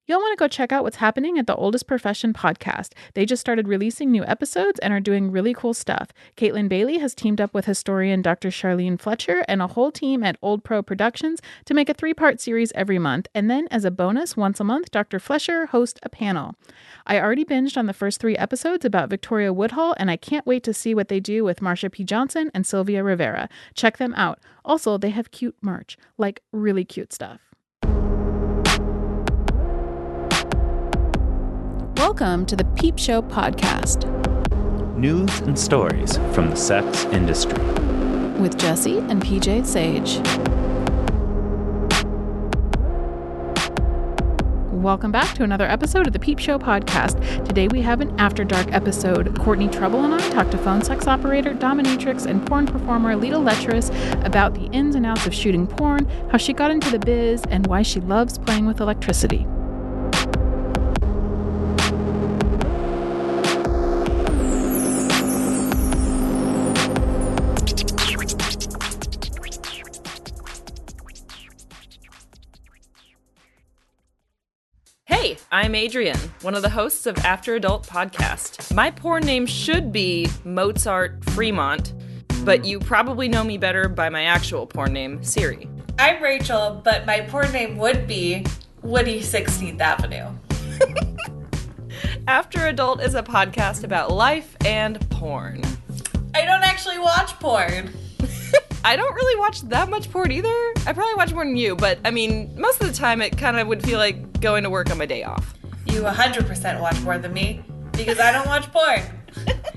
You'll want to go check out what's happening at the Oldest Profession podcast. They just started releasing new episodes and are doing really cool stuff. Caitlin Bailey has teamed up with historian Dr. Charlene Fletcher and a whole team at Old Pro Productions to make a 3-part series every month. And then, as a bonus, once a month, Dr. Fletcher hosts a panel. I already binged on the first 3 episodes about Victoria Woodhull, and I can't wait to see what they do with Marsha P. Johnson and Sylvia Rivera. Check them out. Also, they have cute merch, like really cute stuff. Welcome to the Peepshow podcast. News and stories from the sex industry. With Jessie and PJ Sage. Welcome back to another episode of the Peepshow podcast. Today we have an After Dark episode. Courtney Trouble and I talk to phone sex operator, dominatrix, and porn performer Lita Lecherous about the ins and outs of shooting porn, how she got into the biz, and why she loves playing with electricity. Hey, I'm Adrienne, one of the hosts of After Adult podcast. My porn name should be Mozart Fremont, but you probably know me better by my actual porn name, Siri. I'm Rachel, but my porn name would be Woody 16th Avenue. After Adult is a podcast about life and porn. I don't actually watch porn. I don't really watch that much porn either. I probably watch more than you, but I mean, most of the time it kind of would feel like going to work on my day off. You 100% watch more than me, because I don't watch porn.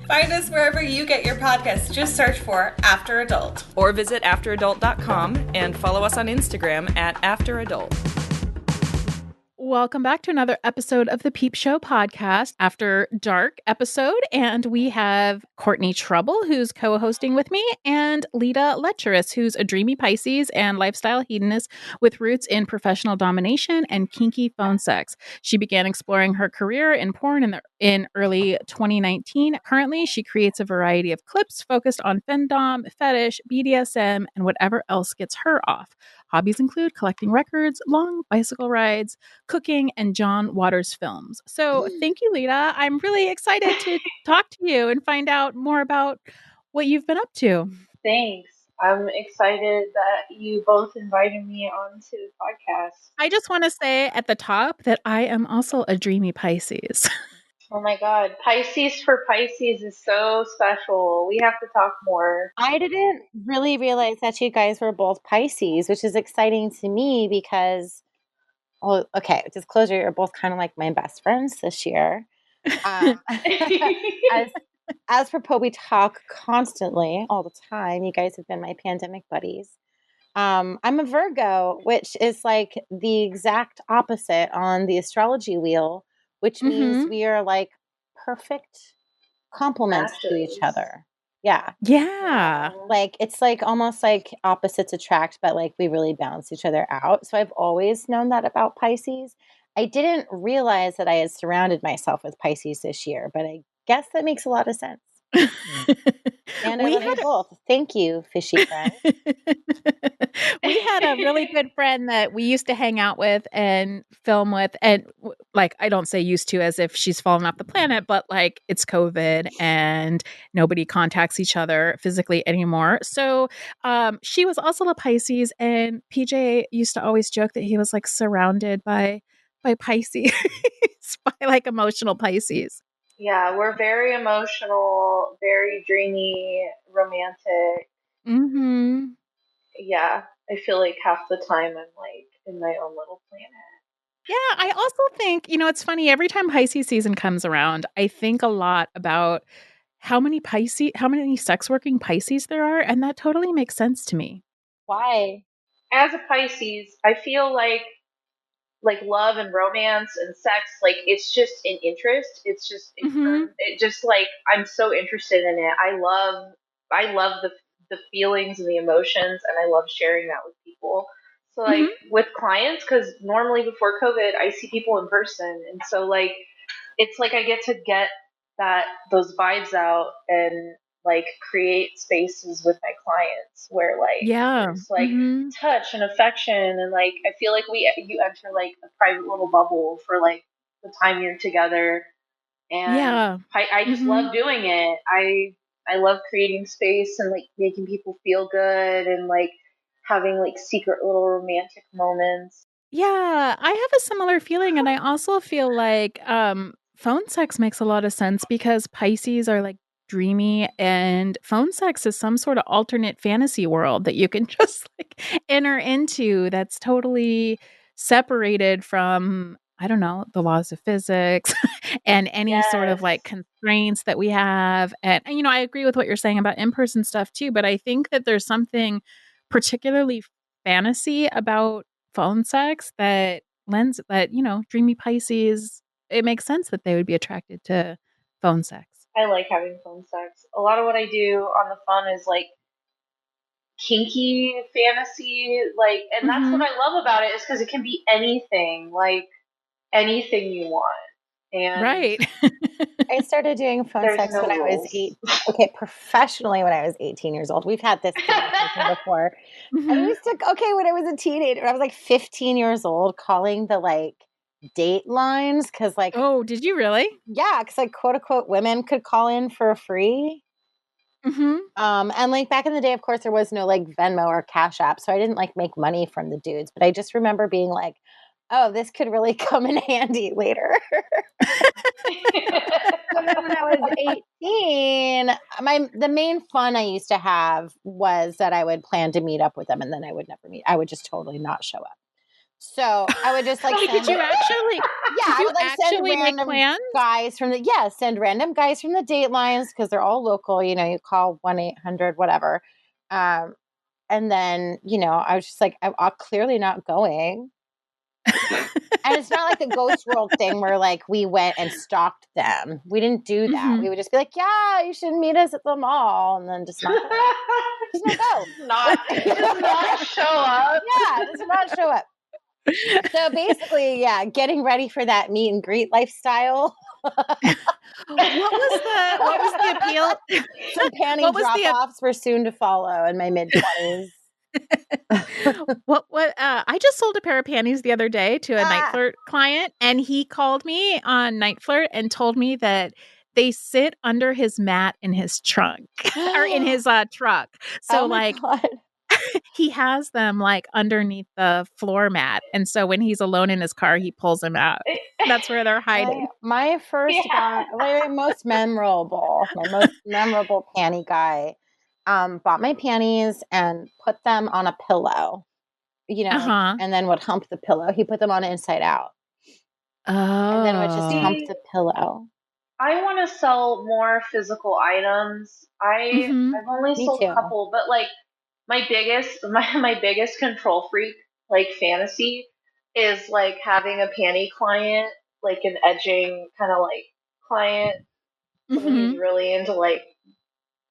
Find us wherever you get your podcasts. Just search for After Adult. Or visit afteradult.com and follow us on Instagram at After Adult. Welcome back to another episode of the Peep Show podcast, After Dark episode. And we have Courtney Trouble, who's co-hosting with me, and Lita Lecherous, who's a dreamy Pisces and lifestyle hedonist with roots in professional domination and kinky phone sex. She began exploring her career in porn in early 2019. Currently, she creates a variety of clips focused on femdom, fetish, BDSM, and whatever else gets her off. Hobbies include collecting records, long bicycle rides, cooking, and John Waters films. So thank you, Lita. I'm really excited to talk to you and find out more about what you've been up to. Thanks. I'm excited that you both invited me onto the podcast. I just want to say at the top that I am also a dreamy Pisces. Oh my God. Pisces for Pisces is so special. We have to talk more. I didn't really realize that you guys were both Pisces, which is exciting to me because, well, okay, disclosure, you're both kind of like my best friends this year. As for Poe, we talk constantly all the time. You guys have been my pandemic buddies. I'm a Virgo, which is like the exact opposite on the astrology wheel, which means we are like perfect complements to each other. Yeah. Yeah. Like it's like almost like opposites attract, but like we really balance each other out. So I've always known that about Pisces. I didn't realize that I had surrounded myself with Pisces this year, but I guess that makes a lot of sense. And I love you both. Thank you, fishy friend. We had a really good friend that we used to hang out with and film with. And like, I don't say used to as if she's fallen off the planet, but like it's COVID and nobody contacts each other physically anymore. So she was also a Pisces, and PJ used to always joke that he was like surrounded by Pisces, by like emotional Pisces. Yeah, we're very emotional, very dreamy, romantic. Mm-hmm. Yeah, I feel like half the time I'm like in my own little planet. Yeah, I also think, it's funny, every time Pisces season comes around, I think a lot about how many sex working Pisces there are, and that totally makes sense to me. Why? As a Pisces, I feel like love and romance and sex, like it's just an interest. It's just it just like I'm so interested in it. I love the feelings and the emotions, and I love sharing that with people. So like with clients, because normally before COVID I see people in person, and so like it's like I get to get those vibes out and like create spaces with my clients where like Yeah. there's like Mm-hmm. touch and affection, and like I feel like you enter like a private little bubble for like the time you're together, and Yeah. I just Mm-hmm. love doing it. I love creating space and like making people feel good and like having like secret little romantic moments. Yeah, I have a similar feeling, and I also feel like phone sex makes a lot of sense because Pisces are like dreamy, and phone sex is some sort of alternate fantasy world that you can just like enter into that's totally separated from, I don't know, the laws of physics and any sort of Yes. like constraints that we have. And you know, I agree with what you're saying about in-person stuff too, but I think that there's something particularly fantasy about phone sex that lends that, you know, dreamy Pisces, it makes sense that they would be attracted to phone sex. I like having phone sex. A lot of what I do on the phone is like kinky fantasy, like, and that's what Mm-hmm. I love about it is because it can be anything, like anything you want, and Right. I started doing phone there's sex no when I was rules. professionally when I was 18 years old. We've had this conversation before. I Mm-hmm. used to, when I was a teenager, when I was like 15 years old, calling the like date lines because, like, Oh, did you really? yeah, because like quote unquote women could call in for free. Mm-hmm. And like back in the day, of course, there was no like Venmo or Cash App, so I didn't like make money from the dudes. But I just remember being like, "Oh, this could really come in handy later." So then when I was 18, the main fun I used to have was that I would plan to meet up with them and then I would never meet. I would just totally not show up. So I would just like Wait, send did I you would like send actually make random plans? guys from send random guys from the date lines because they're all local, you know, you call 1-800 whatever. And then, you know, I was just like, I'm clearly not going. And it's not like the Ghost World thing where like we went and stalked them. We didn't do that. Mm-hmm. We would just be like, yeah, you should meet us at the mall, and then just not go. Just not go. Just not show up. Yeah, just not show up. So basically, yeah, getting ready for that meet and greet lifestyle. What was the appeal? Some panty What was the drop-offs were soon to follow in my mid-20s. what I just sold a pair of panties the other day to a Night Flirt client, and he called me on Night Flirt and told me that they sit under his mat in his trunk or in his truck. So Oh my like God. he has them like underneath the floor mat, and so when he's alone in his car, he pulls them out. That's where they're hiding. My first guy, my most memorable panty guy, bought my panties and put them on a pillow, you know, Uh-huh. and then would hump the pillow. He put them on inside out and then would just hump Oh. the pillow. I want to sell more physical items. Mm-hmm. I've only Me sold a too. couple, but like my biggest control freak like fantasy is like having a panty client, like an edging kind of like client, someone Mm-hmm. who's really into like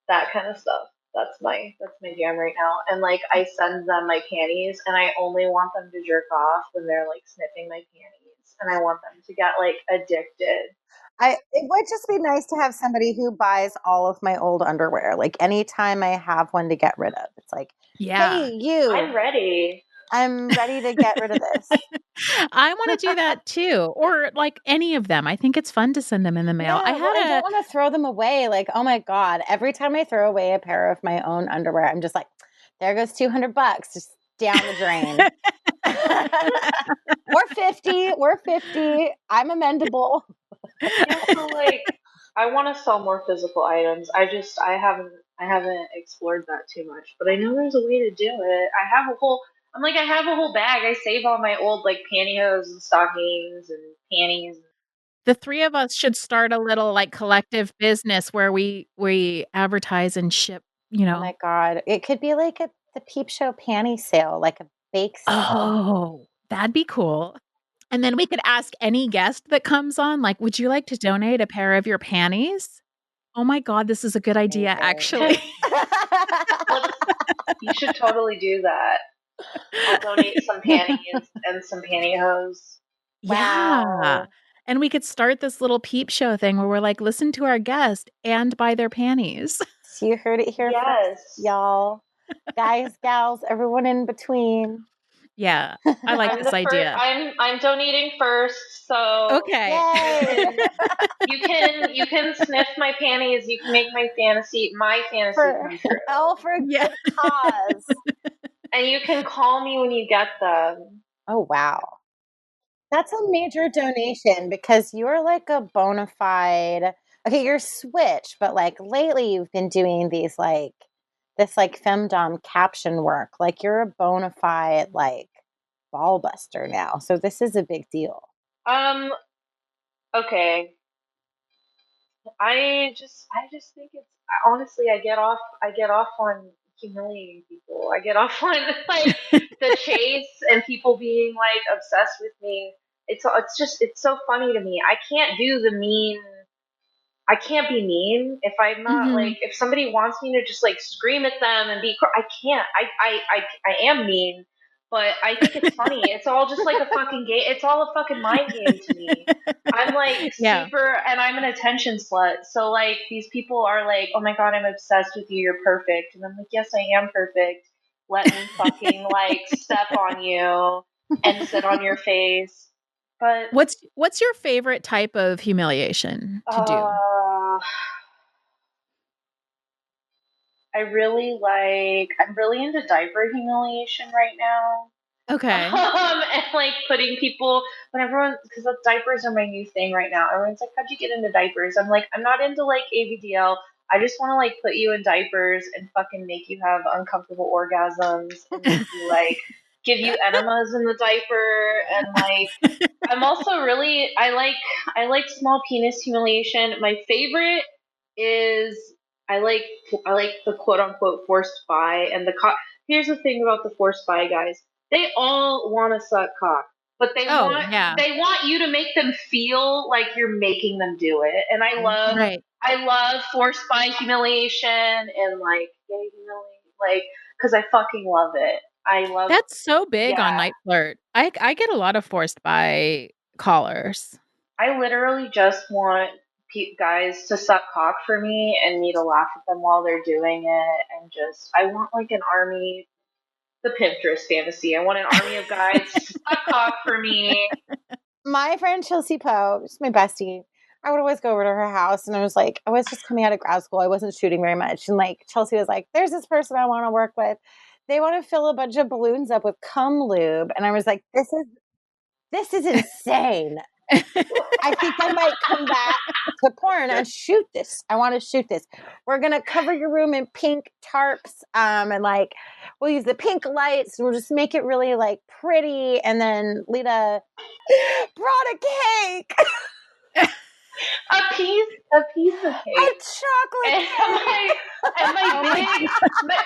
that kind of stuff. That's my jam right now. And like I send them my panties and I only want them to jerk off when they're like sniffing my panties and I want them to get like addicted. It would just be nice to have somebody who buys all of my old underwear. Like anytime I have one to get rid of, it's like, Yeah. hey, you, I'm ready. I'm ready to get rid of this. I want to do that too, or like any of them. I think it's fun to send them in the mail. Yeah, I don't want to throw them away. Like, oh my God, every time I throw away a pair of my own underwear, I'm just like, there goes $200 just down the drain. We're 50. I'm amendable. Yeah, so like I want to sell more physical items. I haven't explored that too much, but I know there's a way to do it. I have a whole bag. I save all my old like pantyhose and stockings and panties. The three of us should start a little like collective business where we advertise and ship, you Oh know. my God. It could be like the Peepshow panty sale, like a bake sale. Oh, that'd be cool. And then we could ask any guest that comes on, like, would you like to donate a pair of your panties? Oh my God, this is a good idea, actually. You should totally do that. I'll donate some panties and some pantyhose. Yeah. Wow. And we could start this little peep show thing where we're like, listen to our guest and buy their panties. You heard it here Yes. first, y'all. Guys, gals, everyone in between. Yeah, I like this idea. I'm donating first, so Okay. Yay! you can sniff my panties. You can make my fantasy come true. All for a Yeah. good cause. And you can call me when you get them. Oh, wow. That's a major donation because you're like a bona fide, okay, you're Switch, but like lately you've been doing these like, this like femdom caption work. Like you're a bona fide like ball buster now. So this is a big deal. Okay. I just think it's honestly I get off on humiliating people. I get off on like the chase and people being like obsessed with me. It's so funny to me. I can't be mean if I'm not like if somebody wants me to just like scream at them and I can't. I am mean, but I think it's funny. It's all just like a fucking game. It's all a fucking mind game to me. I'm like Yeah. super, and I'm an attention slut. So like these people are like, oh my god, I'm obsessed with you. You're perfect, and I'm like, yes, I am perfect. Let me fucking like step on you and sit on your face. But What's your favorite type of humiliation to do? I'm really into diaper humiliation right now. Okay. And like putting people, because the diapers are my new thing right now. Everyone's like, how'd you get into diapers? I'm like, I'm not into like ABDL. I just want to like put you in diapers and fucking make you have uncomfortable orgasms and make you like give you enemas in the diaper. And like, I'm also really, I like small penis humiliation. My favorite is I like the quote unquote forced bi and here's the thing about the forced bi guys. They all want to suck cock, but they want you to make them feel like you're making them do it. And I love forced bi humiliation and like gay humiliation, like because I fucking love it. I love That's so big on yeah. Night Flirt. I get a lot of forced by callers. I literally just want guys to suck cock for me and me to laugh at them while they're doing it, and just I want like an army, the Pinterest fantasy. I want an army of guys to suck cock for me. My friend Chelsea Poe, she's my bestie. I would always go over to her house, and I was like, I was just coming out of grad school. I wasn't shooting very much, and like Chelsea was like, "There's this person I want to work with. They want to fill a bunch of balloons up with cum lube," and I was like, "This is insane." I think I might come back to porn and shoot this. I want to shoot this. We're going to cover your room in pink tarps, and like, we'll use the pink lights. We'll just make it really like pretty. And then Lita brought a cake. a piece of cake. A chocolate cake.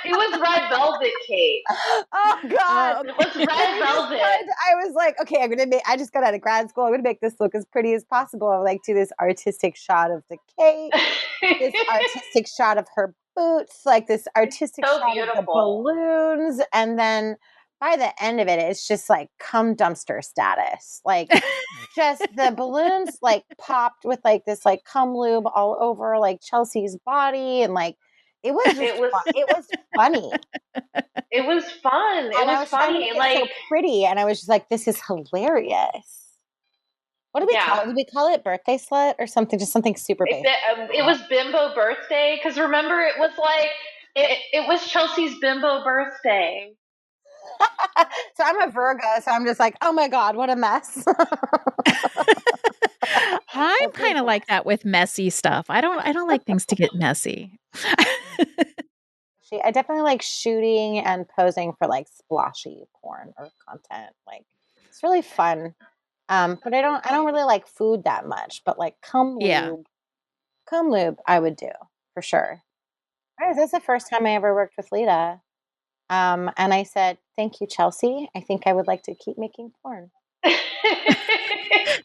It was red velvet cake. Oh God. It was red velvet. I was like, okay, I just got out of grad school. I'm going to make this look as pretty as possible. I like do this artistic shot of the cake, this artistic shot of her boots, like this artistic shot beautiful. of the balloons. And then by the end of it, it's just like cum dumpster status. Like just the balloons like popped with like this like cum lube all over like Chelsea's body. And like, it was funny. It was fun. It was funny. Like so pretty. And I was just like, this is hilarious. What do we call it? Did we call it birthday slut or something? Just something super basic. It was bimbo birthday. Because remember, it was like, it was Chelsea's bimbo birthday. So I'm a Virgo, so I'm just like, oh my God, what a mess. I'm kind of like that with messy stuff. I don't like things to get messy. I definitely like shooting and posing for like splashy porn or content. Like it's really fun. But I don't really like food that much, but like cum lube I would do for sure. This is the first time I ever worked with Lita. And I said, thank you, Chelsea. I think I would like to keep making porn.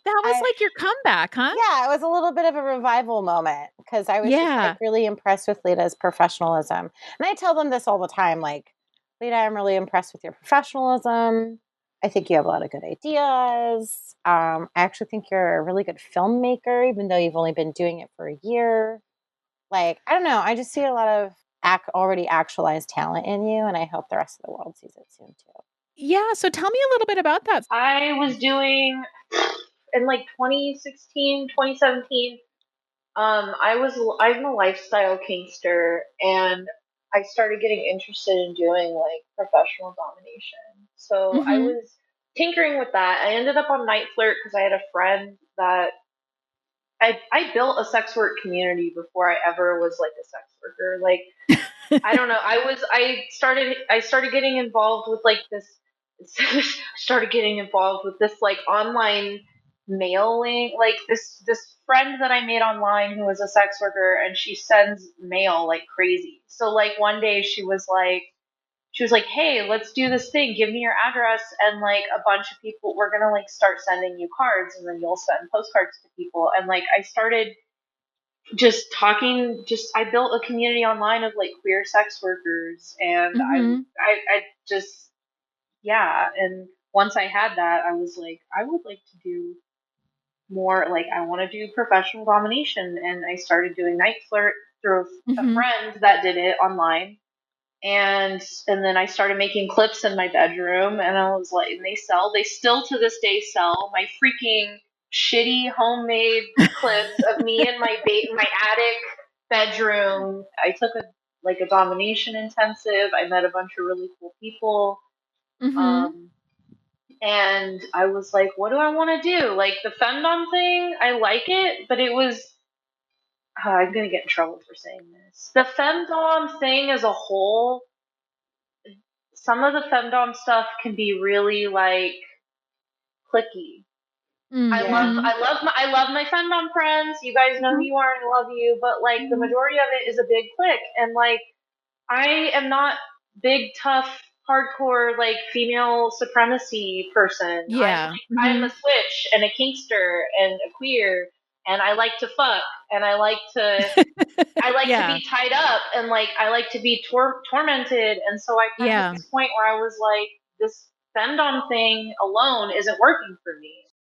That was like your comeback, huh? Yeah, it was a little bit of a revival moment because I was just like really impressed with Lita's professionalism. And I tell them this all the time, like, Lita, I'm really impressed with your professionalism. I think you have a lot of good ideas. I actually think you're a really good filmmaker, even though you've only been doing it for a year. Like, I don't know. I just see a lot of already actualized talent in you, and I hope the rest of the world sees it soon too. Yeah. So tell me a little bit about that. I was doing in like 2016, 2017. I'm a lifestyle kinkster, and I started getting interested in doing like professional domination. So I Mm-hmm. was tinkering with that. I ended up on Night Flirt because I had a friend that I built a sex work community before I ever was like a sex worker. Like, I don't know. I started getting involved with like this started getting involved with this like online mailing, like this friend that I made online who was a sex worker, and she sends mail like crazy. So like one day she was like, "Hey, let's do this thing. Give me your address, and like a bunch of people, we're gonna like start sending you cards, and then you'll send postcards to people." And like I started just talking. Just I built a community online of like queer sex workers, and Mm-hmm. I just yeah. And once I had that, I was like, I would like to do more. Like I want to do professional domination, and I started doing Night Flirt through a Mm-hmm. friend that did it online, and then I started making clips in my bedroom, and I was like, and they still to this day sell my freaking shitty homemade clips of me in my attic bedroom. I took a domination intensive. I met a bunch of really cool people. Mm-hmm. Um, and I was like, what do I want to do? Like the femdom thing, I like it, but it was I'm gonna get in trouble for saying this. The femdom thing as a whole, some of the femdom stuff can be really like clicky. I love Mm-hmm. I love my I love my femdom friends. You guys know who you are and I love you, but like the majority of it is a big click, and like I am not big tough hardcore like female supremacy person. Yeah. I'm Mm-hmm. a switch and a kinkster and a queer, and I like to fuck, and I like to Yeah. be tied up, and like I like to be tormented, and so I kind of hit Yeah. this point where I was like, this femdom thing alone isn't working for me.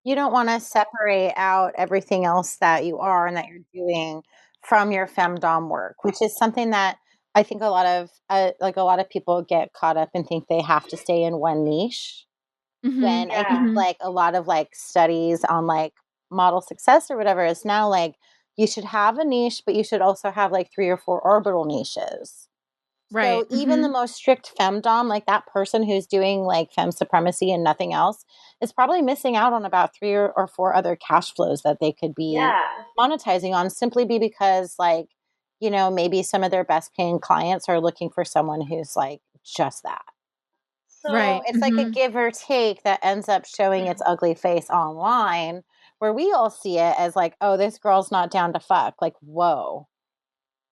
You don't want to separate out everything else that you are and that you're doing from your femdom work, which is something that I think a lot of people get caught up and think they have to stay in one niche. Mm-hmm. When I think Yeah. Mm-hmm. like a lot of like studies on like model success or whatever is now like you should have a niche, but you should also have like 3 or 4 orbital niches. So Right. even the Mm-hmm. most strict femdom, like that person who's doing like fem supremacy and nothing else, is probably missing out on about 3 or 4 other cash flows that they could be Yeah. monetizing on simply because like, maybe some of their best paying clients are looking for someone who's like just that. So Right. So it's like a Mm-hmm. give or take that ends up showing its ugly face online, where we all see it as like, oh, this girl's not down to fuck. Like, whoa.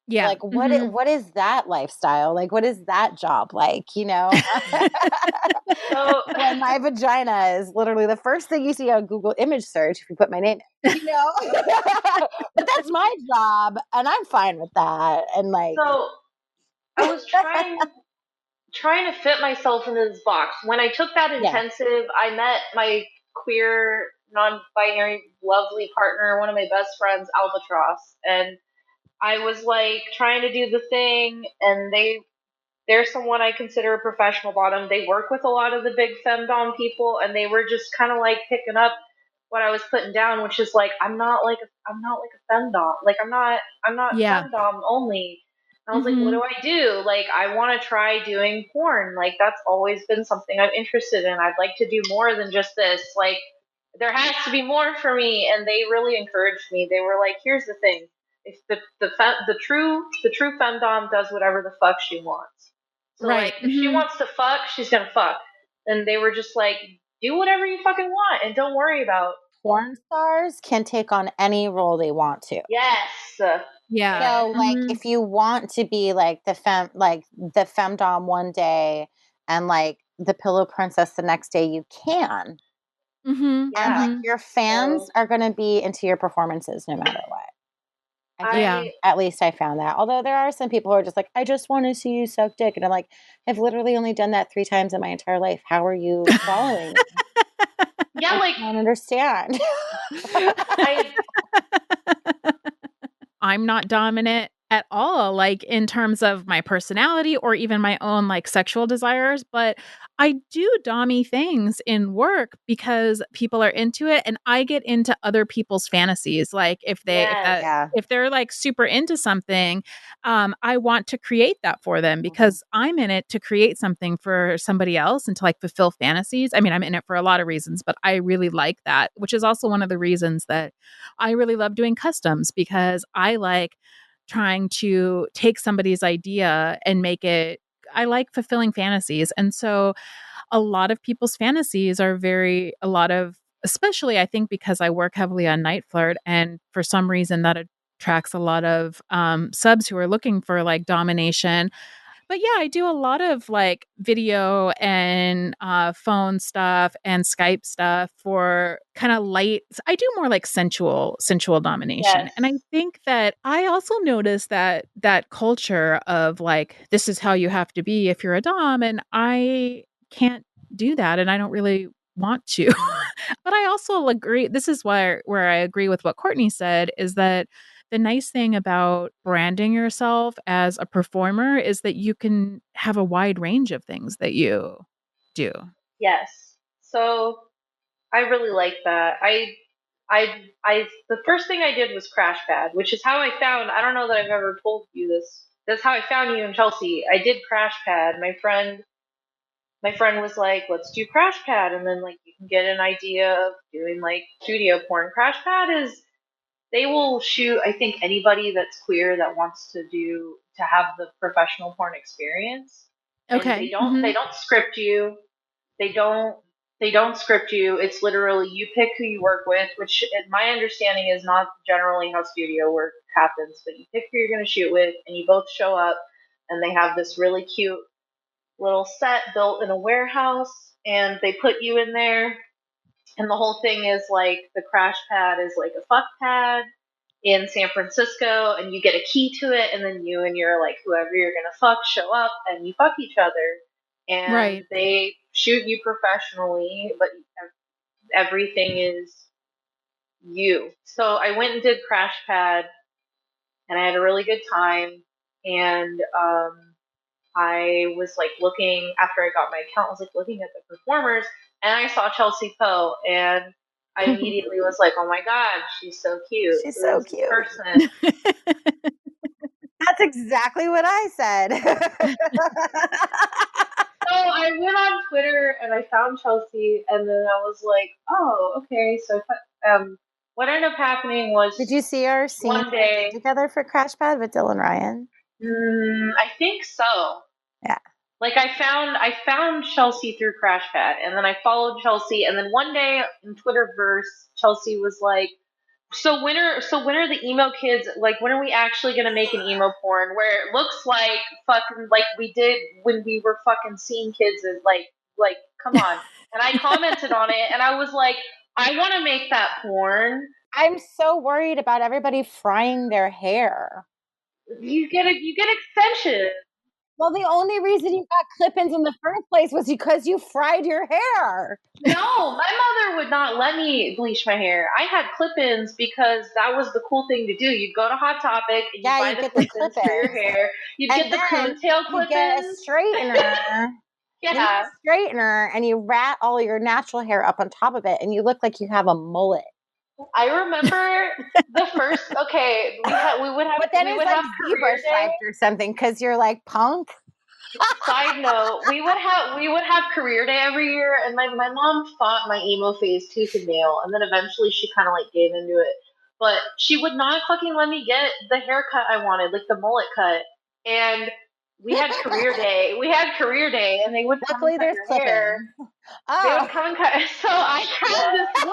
Yeah. Like Mm-hmm. what is that lifestyle? Like what is that job like, so when my vagina is literally the first thing you see on Google image search if you put my name in. But that's my job and I'm fine with that. And like so I was trying to fit myself into this box. When I took that yeah. intensive, I met my queer, non-binary, lovely partner, one of my best friends, Albatross, and I was like trying to do the thing, and they're someone I consider a professional bottom. They work with a lot of the big femdom people, and they were just kind of like picking up what I was putting down, which is like I'm not like a femdom. Like I'm not Yeah. femdom only. And I was like, what Mm-hmm. do I do? Like I want to try doing porn. Like that's always been something I'm interested in. I'd like to do more than just this. Like there has to be more for me. And they really encouraged me. They were like, here's the thing. If the true femdom does whatever the fuck she wants. So like Right. if she Mm-hmm. wants to fuck, she's gonna fuck. And they were just like, do whatever you fucking want and don't worry about. Porn stars can take on any role they want to. Yes. Yeah. And So like Mm-hmm. if you want to be like the femdom one day and like the pillow princess the next day, you can. Mm-hmm. And like yeah. Mm-hmm. your fans So are gonna be into your performances no matter what. I think Yeah. I at least I found that. Although there are some people who are just like, I just want to see you suck dick. And I'm like, I've literally only done that 3 times in my entire life. How are you following me? yeah, I like don't understand. I I'm not dominant. at all, like in terms of my personality or even my own like sexual desires. But I do dommy things in work because people are into it and I get into other people's fantasies. Like if they're like super into something, I want to create that for them because I'm in it to create something for somebody else and to like fulfill fantasies. I mean, I'm in it for a lot of reasons, but I really like that, which is also one of the reasons that I really love doing customs because I like trying to take somebody's idea and make it. I like fulfilling fantasies. And so a lot of people's fantasies are especially I think because I work heavily on Night Flirt and for some reason that attracts a lot of subs who are looking for like domination. But yeah, I do a lot of like video and phone stuff and Skype stuff for kind of light. I do more like sensual domination. Yes. And I think that I also noticed that culture of like, this is how you have to be if you're a dom. And I can't do that. And I don't really want to. But I also agree. This is where I agree with what Courtney said is that the nice thing about branding yourself as a performer is that you can have a wide range of things that you do. Yes. So I really like that. The first thing I did was Crash Pad, which is how I found. I don't know that I've ever told you this. That's how I found you in Chelsea. I did Crash Pad. My friend was like, "Let's do Crash Pad," and then like you can get an idea of doing like studio porn. Crash Pad is they will shoot. I think anybody that's queer that wants to have the professional porn experience, and Okay. Mm-hmm. they don't script you. They don't they don't script you. It's literally you pick who you work with, which in my understanding is not generally how studio work happens. But you pick who you're going to shoot with, and you both show up, and they have this really cute little set built in a warehouse, and they put you in there, and the whole thing is like the crash pad is like a fuck pad in San Francisco, and you get a key to it, and then you and your like whoever you're gonna fuck show up, and you fuck each other, and Right. they shoot you professionally, but everything is you. So I went and did Crash Pad, and I had a really good time, and I was like looking after I got my account, I was like looking at the performers, and I saw Chelsea Poe, and I immediately was like, "Oh my god, she's so cute! She's Who so is this cute." person?" That's exactly what I said. So I went on Twitter and I found Chelsea, and then I was like, "Oh, okay." So what ended up happening was Did you see our scene one day, together for Crash Pad with Dylan Ryan? I think so. Yeah. Like I found Chelsea through Crash Pad, and then I followed Chelsea, and then one day in Twitterverse, Chelsea was like, "So when are the emo kids like? When are we actually gonna make an emo porn where it looks like fucking like we did when we were fucking seeing kids and like come on?" And I commented on it, and I was like, "I want to make that porn." I'm so worried about everybody frying their hair. You get extensions. Well, the only reason you got clip-ins in the first place was because you fried your hair. No, my mother would not let me bleach my hair. I had clip-ins because that was the cool thing to do. You'd go to Hot Topic and Yeah, buy you the get the clip-ins for your clip-ins. hair. You'd And get the then coontail you get a clip-ins. straightener. You get Yeah. a straightener and you rat all your natural hair up on top of it and you look like you have a mullet. I remember the first. Okay, we would have. But then we it's would like have zebra career day. striped or something because you're like punk. Side note: we would have career day every year, and my mom fought my emo phase tooth and nail, and then eventually she kind of like gave into it. But she would not fucking let me get the haircut I wanted, like the mullet cut. And we had career day. We had career day, and they would come Luckily, and cut there's your hair. clip-ins. They would Oh, come and cut. So I had this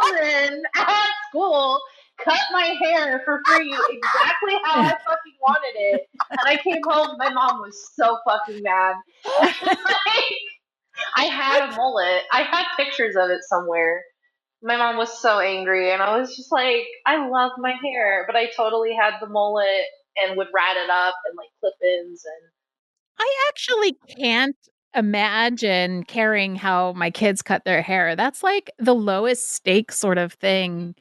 woman at school cut my hair for free, exactly how I fucking wanted it. And I came home, my mom was so fucking mad. Like, I had a mullet. I had pictures of it somewhere. My mom was so angry, and I was just like, I love my hair, but I totally had the mullet and would rat it up and like clip-ins and I actually can't imagine caring how my kids cut their hair. That's like the lowest stake sort of thing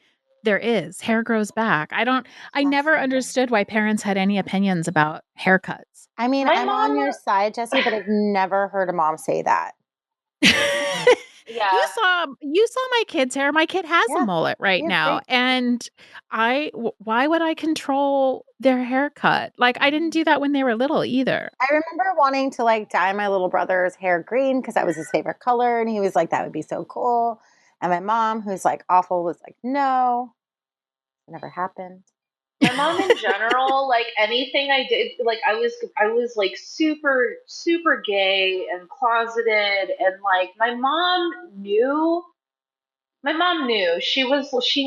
There is. Hair grows back. I never understood why parents had any opinions about haircuts. I mean, My I'm on your side, Jessie, but I've never heard a mom say that. Yeah. You saw my kid's hair. My kid has a Yeah. mullet right Yeah, now. great. And why would I control their haircut? Like, I didn't do that when they were little either. I remember wanting to like dye my little brother's hair green because that was his favorite color. And he was like, that would be so cool. And my mom, who's like awful, was like, no, it never happened. My mom in general, like anything I did, like I was like super, super gay and closeted, and like my mom knew she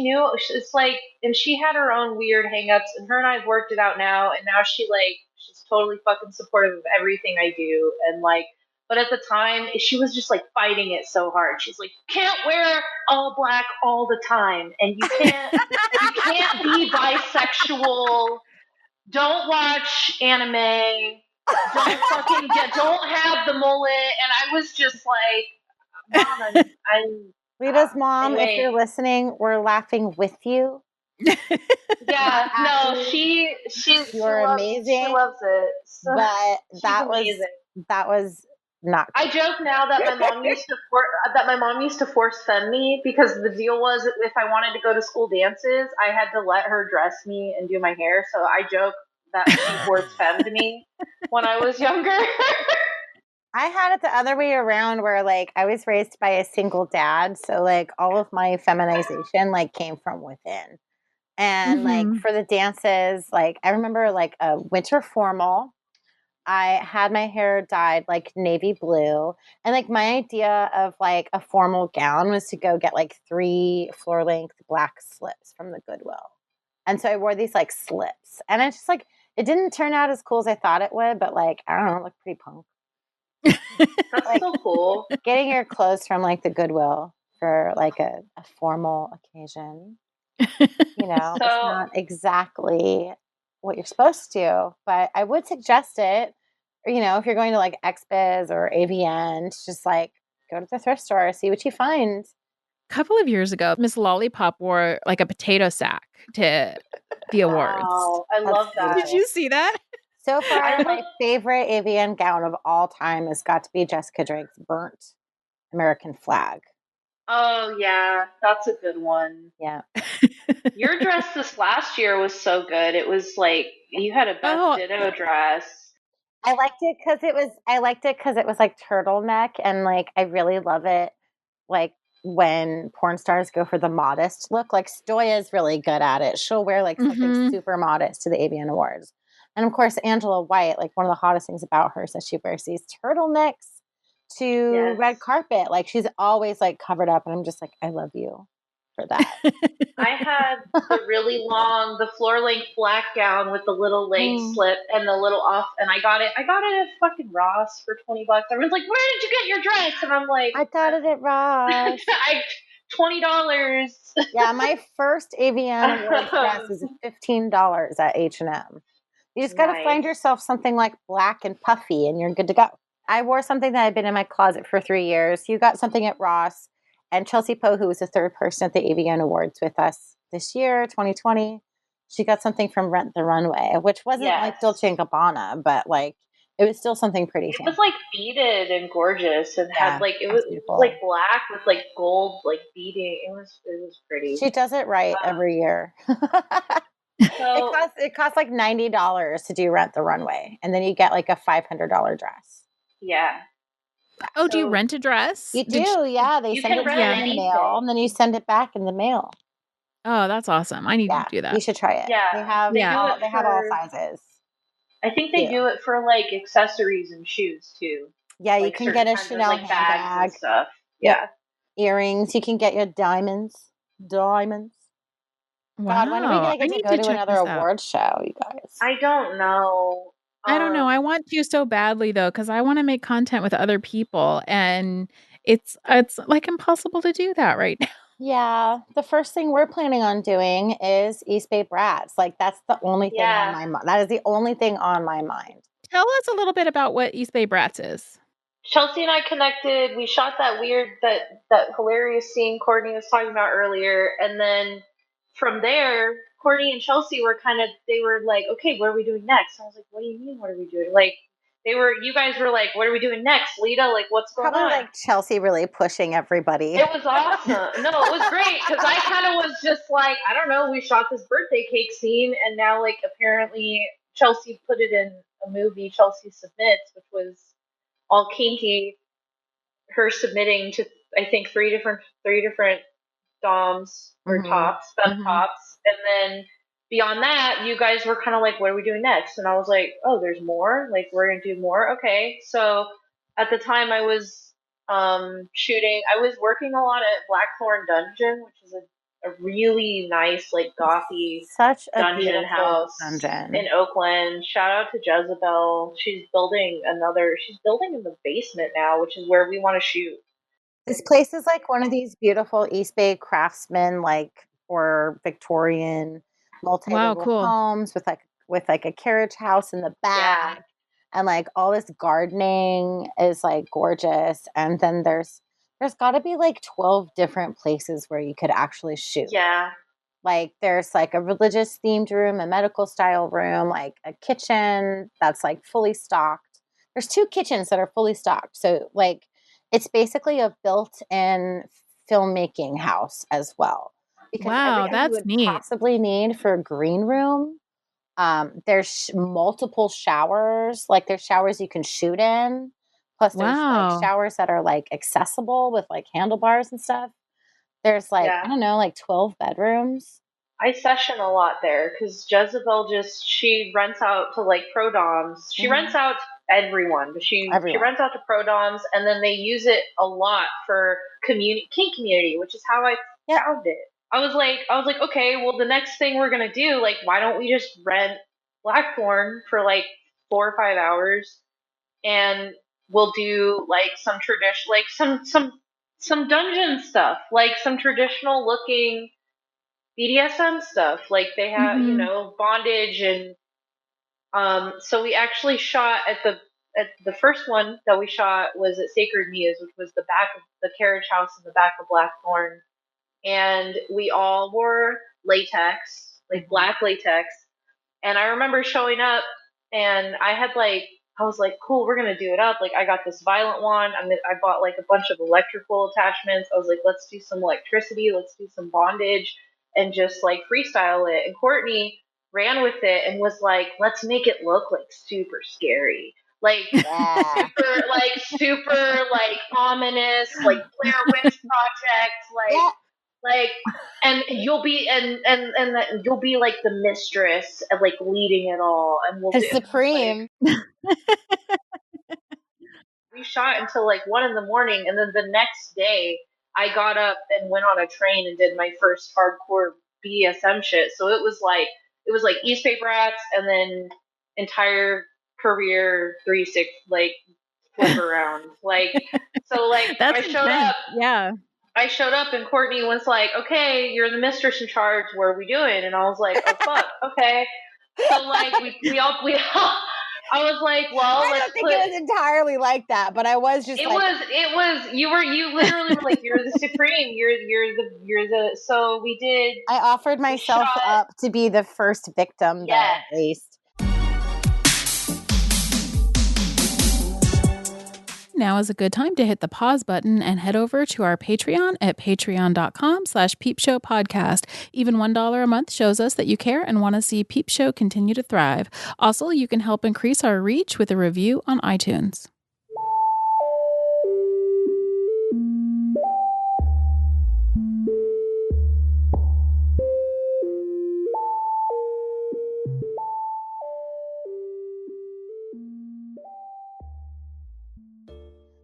knew it's like, and she had her own weird hangups, and her and I've worked it out now, and now she's totally fucking supportive of everything I do, and like, but at the time she was just like fighting it so hard. She's like, can't wear all black all the time, and you can't be bisexual. Don't watch anime. Don't have the mullet. And I was just like, Mom, I'm Rita's mom, if anyway. you're listening, we're laughing with you. Yeah, no, she You're loves, amazing. She loves it. So, But she's that amazing. was not I joke now that my mom used to force femme me, because the deal was if I wanted to go to school dances, I had to let her dress me and do my hair. So I joke that she force femmed me when I was younger. I had it the other way around where like I was raised by a single dad. So like all of my feminization like came from within. And like for the dances, like I remember like a winter formal. I had my hair dyed like navy blue. And like my idea of like a formal gown was to go get like 3 floor length black slips from the Goodwill. And so I wore these like slips. And it's just like, it didn't turn out as cool as I thought it would, but like, I don't know, it looked pretty punk. That's Like, so cool. getting your clothes from like the Goodwill for like a formal occasion, you know, So- it's not exactly what you're supposed to, but I would suggest it. Or, you know, if you're going to like XBiz or AVN, just like go to the thrift store, see what you find. Couple of years ago, Miss Lollipop wore like a potato sack to the awards. Wow, I That's love that. Did you see that? So far, I my love- favorite AVN gown of all time has got to be Jessica Drake's burnt American flag. Oh yeah, that's a good one. Yeah. Your dress this last year was so good. It was like you had a best ditto dress. I liked it because it was like turtleneck, and like I really love it like when porn stars go for the modest look. Like Stoya's really good at it. She'll wear like something super modest to the AVN Awards. And of course Angela White, like one of the hottest things about her is that she wears these turtlenecks to red carpet. Like she's always like covered up, and I'm just like, I love you for that. I had the floor length black gown with the little leg slip and the little off, and I got it at fucking Ross for $20. Everyone's like, where did you get your dress? And I'm like, I got it at Ross. $20. Yeah, my first AVN Awards dress was $15 at H&M. You just got to find yourself something like black and puffy, and you're good to go. I wore something that had been in my closet for 3 years. You got something at Ross. And Chelsea Poe, who was the third person at the AVN Awards with us this year, 2020, she got something from Rent the Runway, which wasn't like Dolce & Gabbana, but like it was still something pretty fancy. It was like beaded and gorgeous, and had like it was like black with like gold like beading. It was pretty. She does it right every year. It costs like $90 to do Rent the Runway, and then you get like a $500 dress. Yeah. Oh, do you rent a dress? You do, yeah. They send it to you in the mail, and then you send it back in the mail. Oh, that's awesome. I need to do that. You should try it. Yeah. They have all sizes. I think they do it for like accessories and shoes too. Yeah, like you can get a Chanel like bags handbag. and stuff. Yeah. Earrings. You can get your diamonds. Diamonds. Wow. God, when are we going to go to another award show, you guys? I don't know. I don't know. I want to so badly though, because I want to make content with other people, and it's like impossible to do that right now. Yeah, the first thing we're planning on doing is East Bay Brats. Like that's the only thing on my mind. That is the only thing on my mind. Tell us a little bit about what East Bay Brats is. Chelsea and I connected. We shot that hilarious scene Courtney was talking about earlier, and then from there, Courtney and Chelsea were they were like, okay, what are we doing next? And I was like, what do you mean, what are we doing? Like, you guys were like, what are we doing next, Lita? Like, what's going Probably on? like Chelsea really pushing everybody. It was awesome. No, it was great because I kind of was just like, I don't know, we shot this birthday cake scene, and now like apparently Chelsea put it in a movie, Chelsea Submits, which was all kinky, her submitting to I think three different doms or tops, tops, and then beyond that, you guys were kind of like, what are we doing next? And I was like, oh, there's more. Like, we're gonna do more. Okay. So at the time, I was shooting. I was working a lot at Blackthorn Dungeon, which is a really nice, like gothy such a dungeon house dungeon in Oakland. Shout out to Jezebel. She's building in the basement now, which is where we want to shoot. This place is like one of these beautiful East Bay craftsmen, like, or Victorian multi-level homes with like a carriage house in the back. Yeah. And like all this gardening is like gorgeous. And then there's got to be like 12 different places where you could actually shoot. Yeah. Like there's like a religious themed room, a medical style room, like a kitchen that's like fully stocked. There's 2 kitchens that are fully stocked. So like it's basically a built-in filmmaking house as well. Because everything that's you would neat. possibly need for a green room. There's multiple showers. Like there's showers you can shoot in. Plus there's like showers that are like accessible with like handlebars and stuff. There's like, I don't know, like 12 bedrooms. I session a lot there because Jezebel she rents out to like pro doms. She rents out to everyone, but she rents out to pro doms, and then they use it a lot for kink community, which is how I found it. I was like, okay, well, the next thing we're gonna do, like, why don't we just rent Blackthorn for like 4 or 5 hours, and we'll do like some tradition, like some dungeon stuff, like some traditional looking BDSM stuff. Like they have, bondage, and so we actually shot at the first one that we shot was at Sacred Muse, which was the back of the carriage house in the back of Blackthorn. And we all wore latex, like black latex. And I remember showing up, and I was like, cool, we're going to do it up. Like, I got this violent wand. I bought like a bunch of electrical attachments. I was like, let's do some electricity. Let's do some bondage and just like freestyle it. And Courtney ran with it and was like, let's make it look like super scary. Like, super like ominous, like Blair Witch Project, like, and you'll be you'll be like the mistress and like leading it all, and we'll the supreme. We shot until like 1 a.m, and then the next day I got up and went on a train and did my first hardcore BDSM shit. So it was like East Bay Brats, and then entire career 360 like flip around, like so like That's I showed up and Courtney was like, okay, you're the mistress in charge. What are we doing? And I was like, oh, fuck. Okay. So, like, we all, I was like, well, I don't think it was entirely like that, but I was just you literally were like, you're the supreme. You're the, so we did. I offered myself up to be the first victim, though, at least. Now is a good time to hit the pause button and head over to our Patreon at patreon.com/peepshowpodcast. Even $1 a month shows us that you care and want to see Peep Show continue to thrive. Also, you can help increase our reach with a review on iTunes.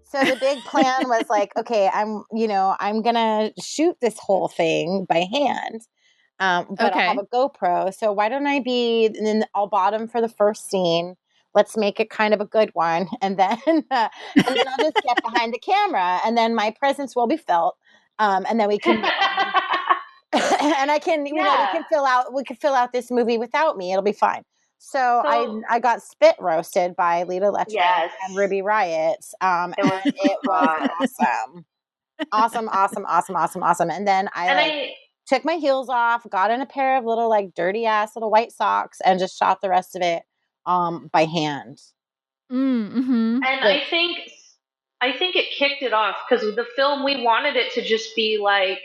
So the big plan was like, okay, I'm going to shoot this whole thing by hand, but I'll have a GoPro. So why don't and then I'll bottom for the first scene. Let's make it kind of a good one. And then, I'll just get behind the camera, and then my presence will be felt. And then we can, and I can, we can fill out this movie without me. It'll be fine. So I got spit roasted by Lita Lecherous and Ruby Riot. It was awesome. Awesome. And then I took my heels off, got in a pair of little like dirty ass little white socks, and just shot the rest of it by hand. Mm-hmm. And I think it kicked it off because the film, we wanted it to just be like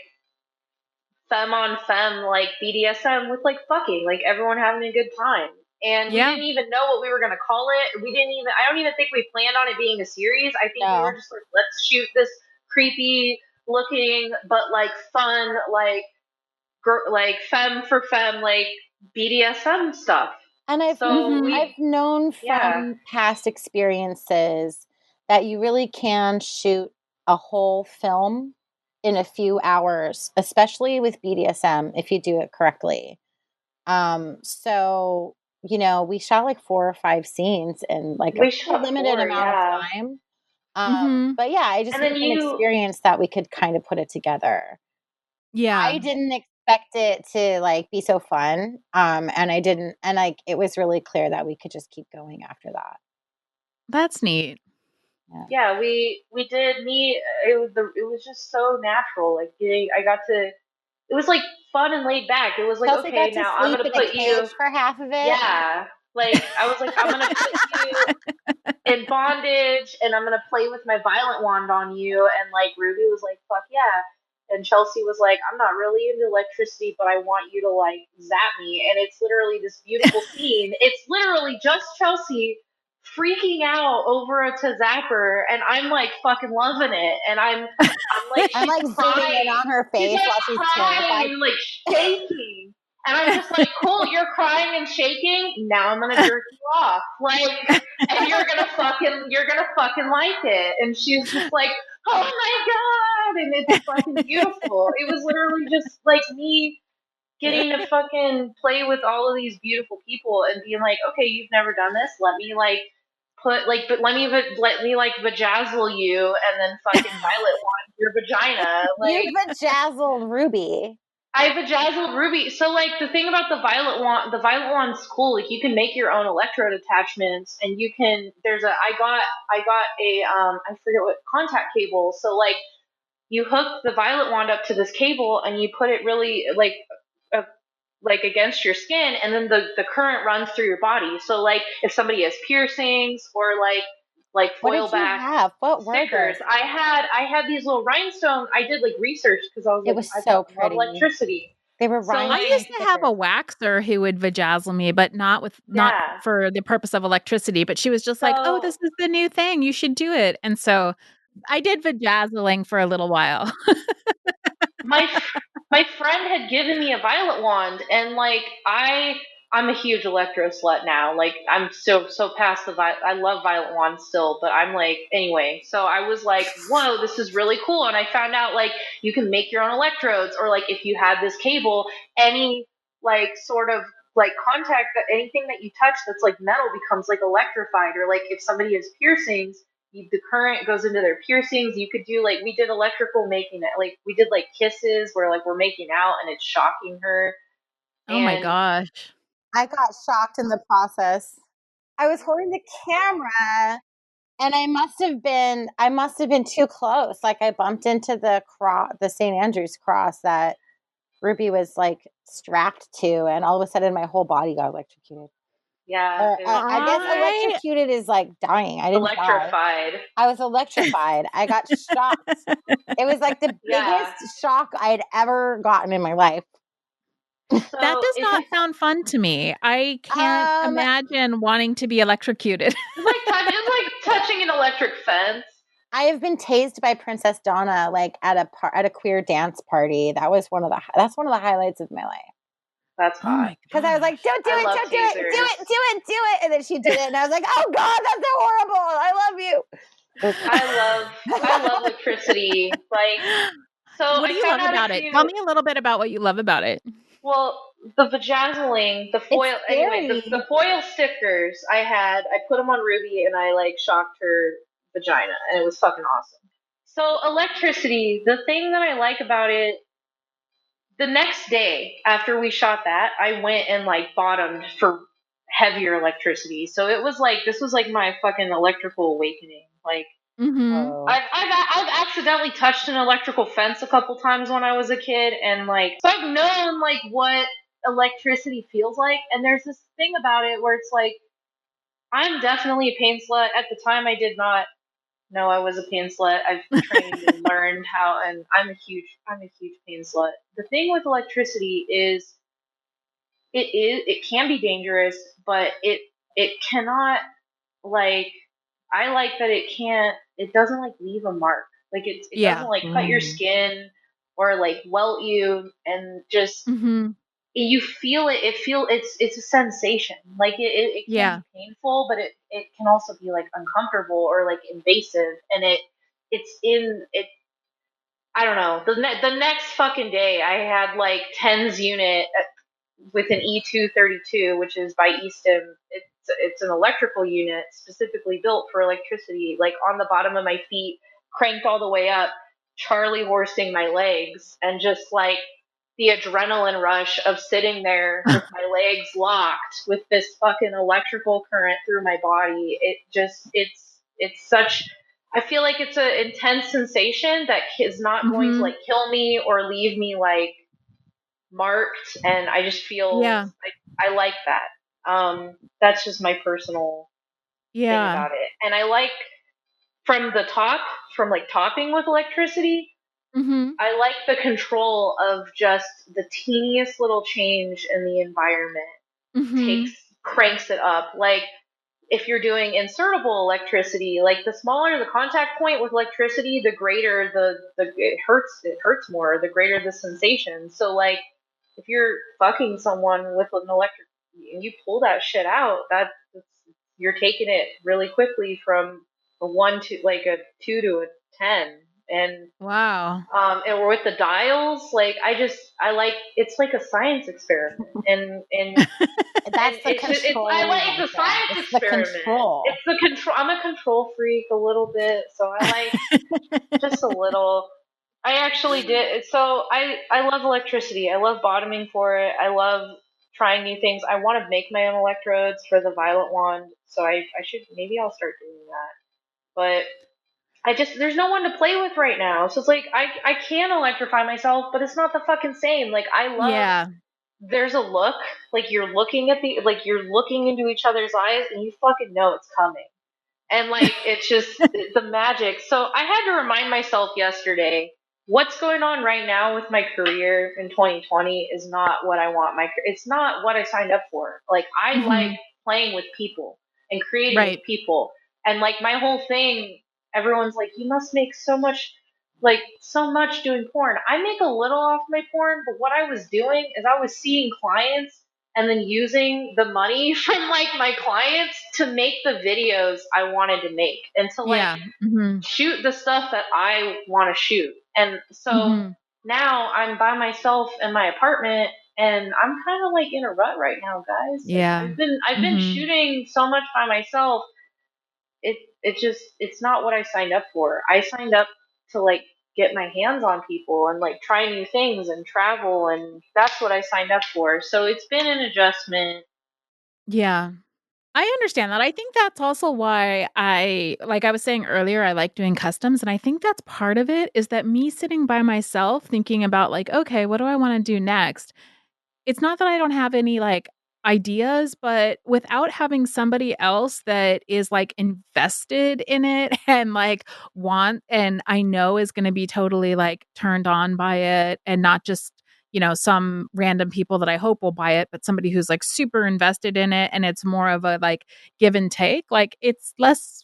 femme on femme, like BDSM with like fucking, like everyone having a good time. And we didn't even know what we were going to call it. I don't even think we planned on it being a series. I think we were just like, let's shoot this creepy looking, but like fun, like femme for femme, like BDSM stuff. And I've known from past experiences that you really can shoot a whole film in a few hours, especially with BDSM, if you do it correctly. So, you know, we shot like 4 or 5 scenes in like a limited amount of time. But yeah, I just think an experience that we could kind of put it together. Yeah. I didn't expect it to like be so fun. And I didn't, and like, it was really clear that we could just keep going after that. That's neat. Yeah, we did meet. It was just so natural. Like it was like fun and laid back. It was like, Chelsea okay, got to now sleep I'm gonna in a put cage you for half of it. Yeah. Like I was like, I'm gonna put you in bondage and I'm gonna play with my violet wand on you, and like Ruby was like, fuck yeah. And Chelsea was like, I'm not really into electricity, but I want you to like zap me. And it's literally this beautiful scene. It's literally just Chelsea freaking out over a zapper, and I'm like fucking loving it. And I'm like, I'm like zooming in on her face while she's terrified, and like shaking. And I'm just like, cool, you're crying and shaking. Now I'm gonna jerk you off, like, and you're gonna fucking like it. And she's just like, oh my god, and it's fucking beautiful. It was literally just like me getting to fucking play with all of these beautiful people and being like, okay, you've never done this. Let me like let me like vajazzle you, and then fucking violet wand your vagina. Like, you vajazzled Ruby. I vajazzled Ruby. So like the thing about the violet wand's cool. Like you can make your own electrode attachments, and you can. I got a I forget what contact cable. So like you hook the violet wand up to this cable, and you put it really like against your skin, and then the current runs through your body. So like if somebody has piercings or like foil back stickers. I had these little rhinestones. I did like research because I was like, I so pretty. love electricity. They were I used to have a waxer who would vajazzle me, but not for the purpose of electricity. But she was just like, "Oh, this is the new thing. You should do it." And so I did vajazzling for a little while. My friend had given me a violet wand, and like I'm a huge electro slut now. Like I'm so past the I love violet wands still, but I'm like anyway. So I was like, whoa, this is really cool. And I found out like you can make your own electrodes, or like if you had this cable, any like sort of like contact, that anything that you touch that's like metal becomes like electrified, or like if somebody has piercings, the current goes into their piercings. You could do like, we did electrical making it, like we did like kisses where like we're making out and it's shocking her. Oh my gosh. I got shocked in the process. I was holding the camera and I must have been too close. Like I bumped into the St. Andrew's cross that Ruby was like strapped to, and all of a sudden my whole body got electrocuted. Yeah. I guess electrocuted is like dying. I didn't electrified. Die. I was electrified. I got shocked. It was like the biggest shock I had ever gotten in my life. So that does not sound fun to me. I can't imagine wanting to be electrocuted. It's like touching an electric fence. I have been tased by Princess Donna like at a queer dance party. That's one of the highlights of my life. That's hot. Because I was like, don't do it. And then she did it. And I was like, oh God, that's so horrible. I love you. I love electricity. Like, so what do you love about it? Tell me a little bit about what you love about it. Well, the vajazzling, the foil, the foil stickers I put them on Ruby and I like shocked her vagina, and it was fucking awesome. So electricity, the thing that I like about it, the next day after we shot that, I went and like bottomed for heavier electricity. So it was like, this was like my fucking electrical awakening. Like Mm-hmm. Oh. I've accidentally touched an electrical fence a couple times when I was a kid, and like, so I've known like what electricity feels like. And there's this thing about it where it's like, I'm definitely a pain slut. At the time, I did not know I was a pain slut. I've trained and learned how, and I'm a huge pain slut. The thing with electricity is, it can be dangerous, but it cannot, like, I like that it doesn't like leave a mark. Like it doesn't Yeah. like cut your skin or like welt you, and just Mm-hmm. you feel it. It's a sensation. Like it can Yeah. be painful, but it can also be like uncomfortable or like invasive, and it's in it. I don't know. The next fucking day, I had like TENS unit with an E232, which is by Easton. It's an electrical unit specifically built for electricity, like on the bottom of my feet, cranked all the way up, Charlie horsing my legs, and just like the adrenaline rush of sitting there with my legs locked with this fucking electrical current through my body. It's such, I feel like it's an intense sensation that is not going to Mm-hmm. like kill me or leave me like marked, and I just feel Yeah. like I like that. That's just my personal thing Yeah. about it. And I like, from the top, from like topping with electricity, Mm-hmm. I like the control of just the teeniest little change in the environment Mm-hmm. takes cranks it up. Like if you're doing insertable electricity, like the smaller the contact point with electricity, the greater the it hurts more, the greater the sensation. So like if you're fucking someone with an electric and you pull that shit out, you're taking it really quickly from a 1 to like a 2 to a 10. And Wow. and with the dials, like I like, it's like a science experiment, and That's the I control, like, it's a Lisa. science It's the experiment. control. It's the control. I'm a control freak a little bit, so I like just a little. I actually did. So I love electricity. I love bottoming for it. I love trying new things. I want to make my own electrodes for the violet wand, so I should, maybe I'll start doing that. But there's no one to play with right now. So it's like I can electrify myself, but it's not the fucking same. Like I love, Yeah. there's a look, like you're looking into each other's eyes and you fucking know it's coming. And like it's just the magic. So I had to remind myself yesterday, what's going on right now with my career in 2020 is not what I want it's not what I signed up for. Like I like Mm-hmm. playing with people and creating with Right. people. And like my whole thing, everyone's like, you must make so much, like so much doing porn. I make a little off my porn, but what I was doing is I was seeing clients and then using the money from like my clients to make the videos I wanted to make and to like Yeah. Mm-hmm. shoot the stuff that I want to shoot. And so Mm-hmm. now I'm by myself in my apartment, and I'm kind of like in a rut right now, guys. Like Yeah. I've been Mm-hmm. shooting so much by myself. It's not what I signed up for. I signed up to like get my hands on people and like try new things and travel, and that's what I signed up for. So it's been an adjustment. Yeah. I understand that. I think that's also why like I was saying earlier, I like doing customs. And I think that's part of it is that me sitting by myself thinking about like, okay, what do I want to do next? It's not that I don't have any like ideas, but without having somebody else that is like invested in it and like and I know is going to be totally like turned on by it and not just, some random people that I hope will buy it, but somebody who's like super invested in it and it's more of a like give and take, like it's less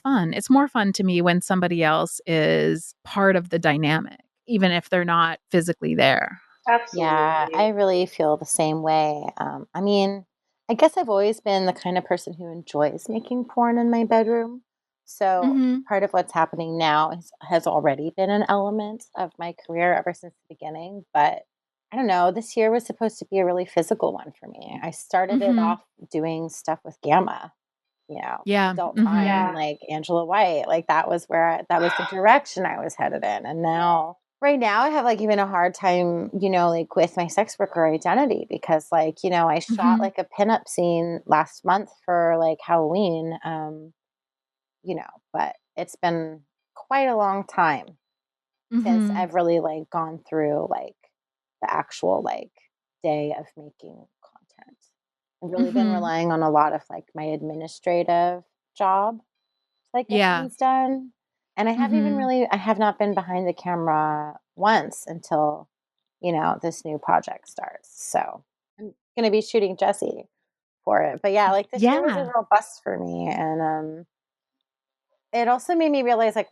fun. It's more fun to me when somebody else is part of the dynamic, even if they're not physically there. Yeah, I Absolutely. really feel the same way. I mean, I guess I've always been the kind of person who enjoys making porn in my bedroom. So Mhm. part of what's happening now has already been an element of my career ever since the beginning. But I don't know, this year was supposed to be a really physical one for me. I started it Mhm. off doing stuff with Gamma, Yeah. adult Mhm. time, Yeah. like Angela White. Like that was that was the direction I was headed in. And now, right now, I have like even a hard time, like with my sex worker identity because, like, I shot Mhm. like a pinup scene last month for like Halloween, but it's been quite a long time since I've really like gone through like the actual like day of making content. I've really been relying on a lot of like my administrative job to like get things done. And I have not been behind the camera once until, you know, this new project starts. So I'm going to be shooting Jessie for it. But yeah, like this year was a real bust for me. And it also made me realize like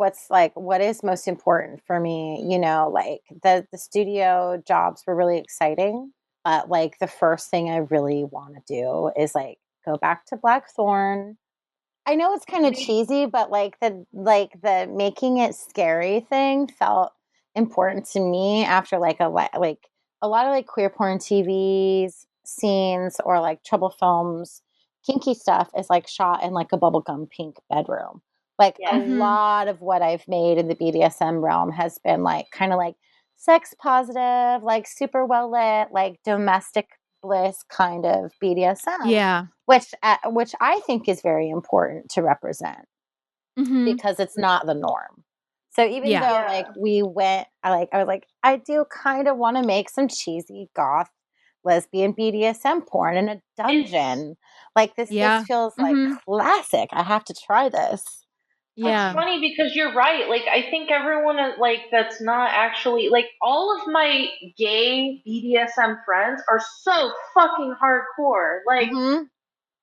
what is most important for me. You know, like the studio jobs were really exciting, but like the first thing I really want to do is like go back to Blackthorn. I know it's kind of cheesy, but like the making it scary thing felt important to me after like a lot of like queer porn TVs scenes or like Trouble films. Kinky stuff is like shot in like a bubblegum pink bedroom. Like a lot of what I've made in the BDSM realm has been like kind of like sex positive, like super well lit, like domestic bliss kind of BDSM. Yeah. Which I think is very important to represent because it's not the norm. So even though like we went, I was like, I do kind of want to make some cheesy goth lesbian BDSM porn in a dungeon. Like this feels like classic. I have to try this. It's funny because you're right. Like, I think everyone, like, that's not actually, like, all of my gay BDSM friends are so fucking hardcore. Like,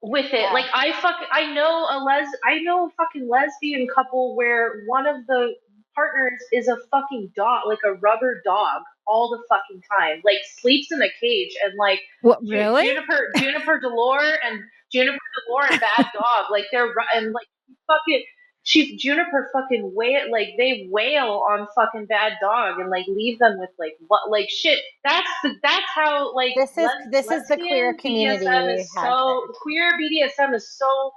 with it. Like, I know a fucking lesbian couple where one of the partners is a fucking dog, like a rubber dog, all the fucking time. Like, sleeps in a cage and, like, what, really? Juniper Delore and Bad Dog. Like, and, like, fucking. Juniper fucking they wail on fucking Bad Dog and like leave them with like what like shit. That's how like this is the queer community. Queer BDSM is so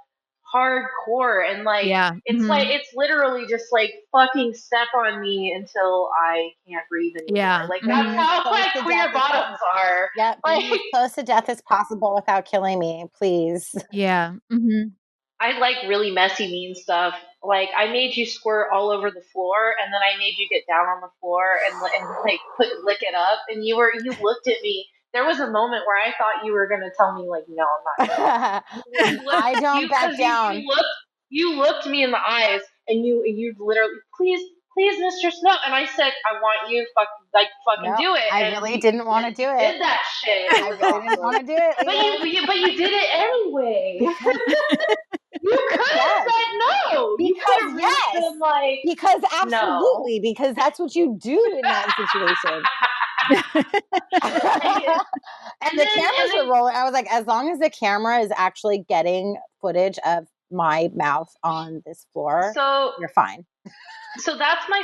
hardcore and like it's like it's literally just like fucking step on me until I can't breathe anymore. Like that's how like queer bottoms are. Yep, like as close to death as possible without killing me, please. Yeah. I like really messy, mean stuff. Like I made you squirt all over the floor, and then I made you get down on the floor and like lick it up. And you looked at me. There was a moment where I thought you were gonna tell me like, no, I'm not. I don't back down. You looked me in the eyes, and you literally, please, Mr. Snow. And I said, I want you fucking do it. I really didn't want to do it. Did that shit. I really didn't want to do it. But you did it anyway. You could have said no. Because absolutely, no. Because that's what you do in that situation. And the cameras were rolling. I was like, as long as the camera is actually getting footage of my mouth on this floor, you're fine. So that's my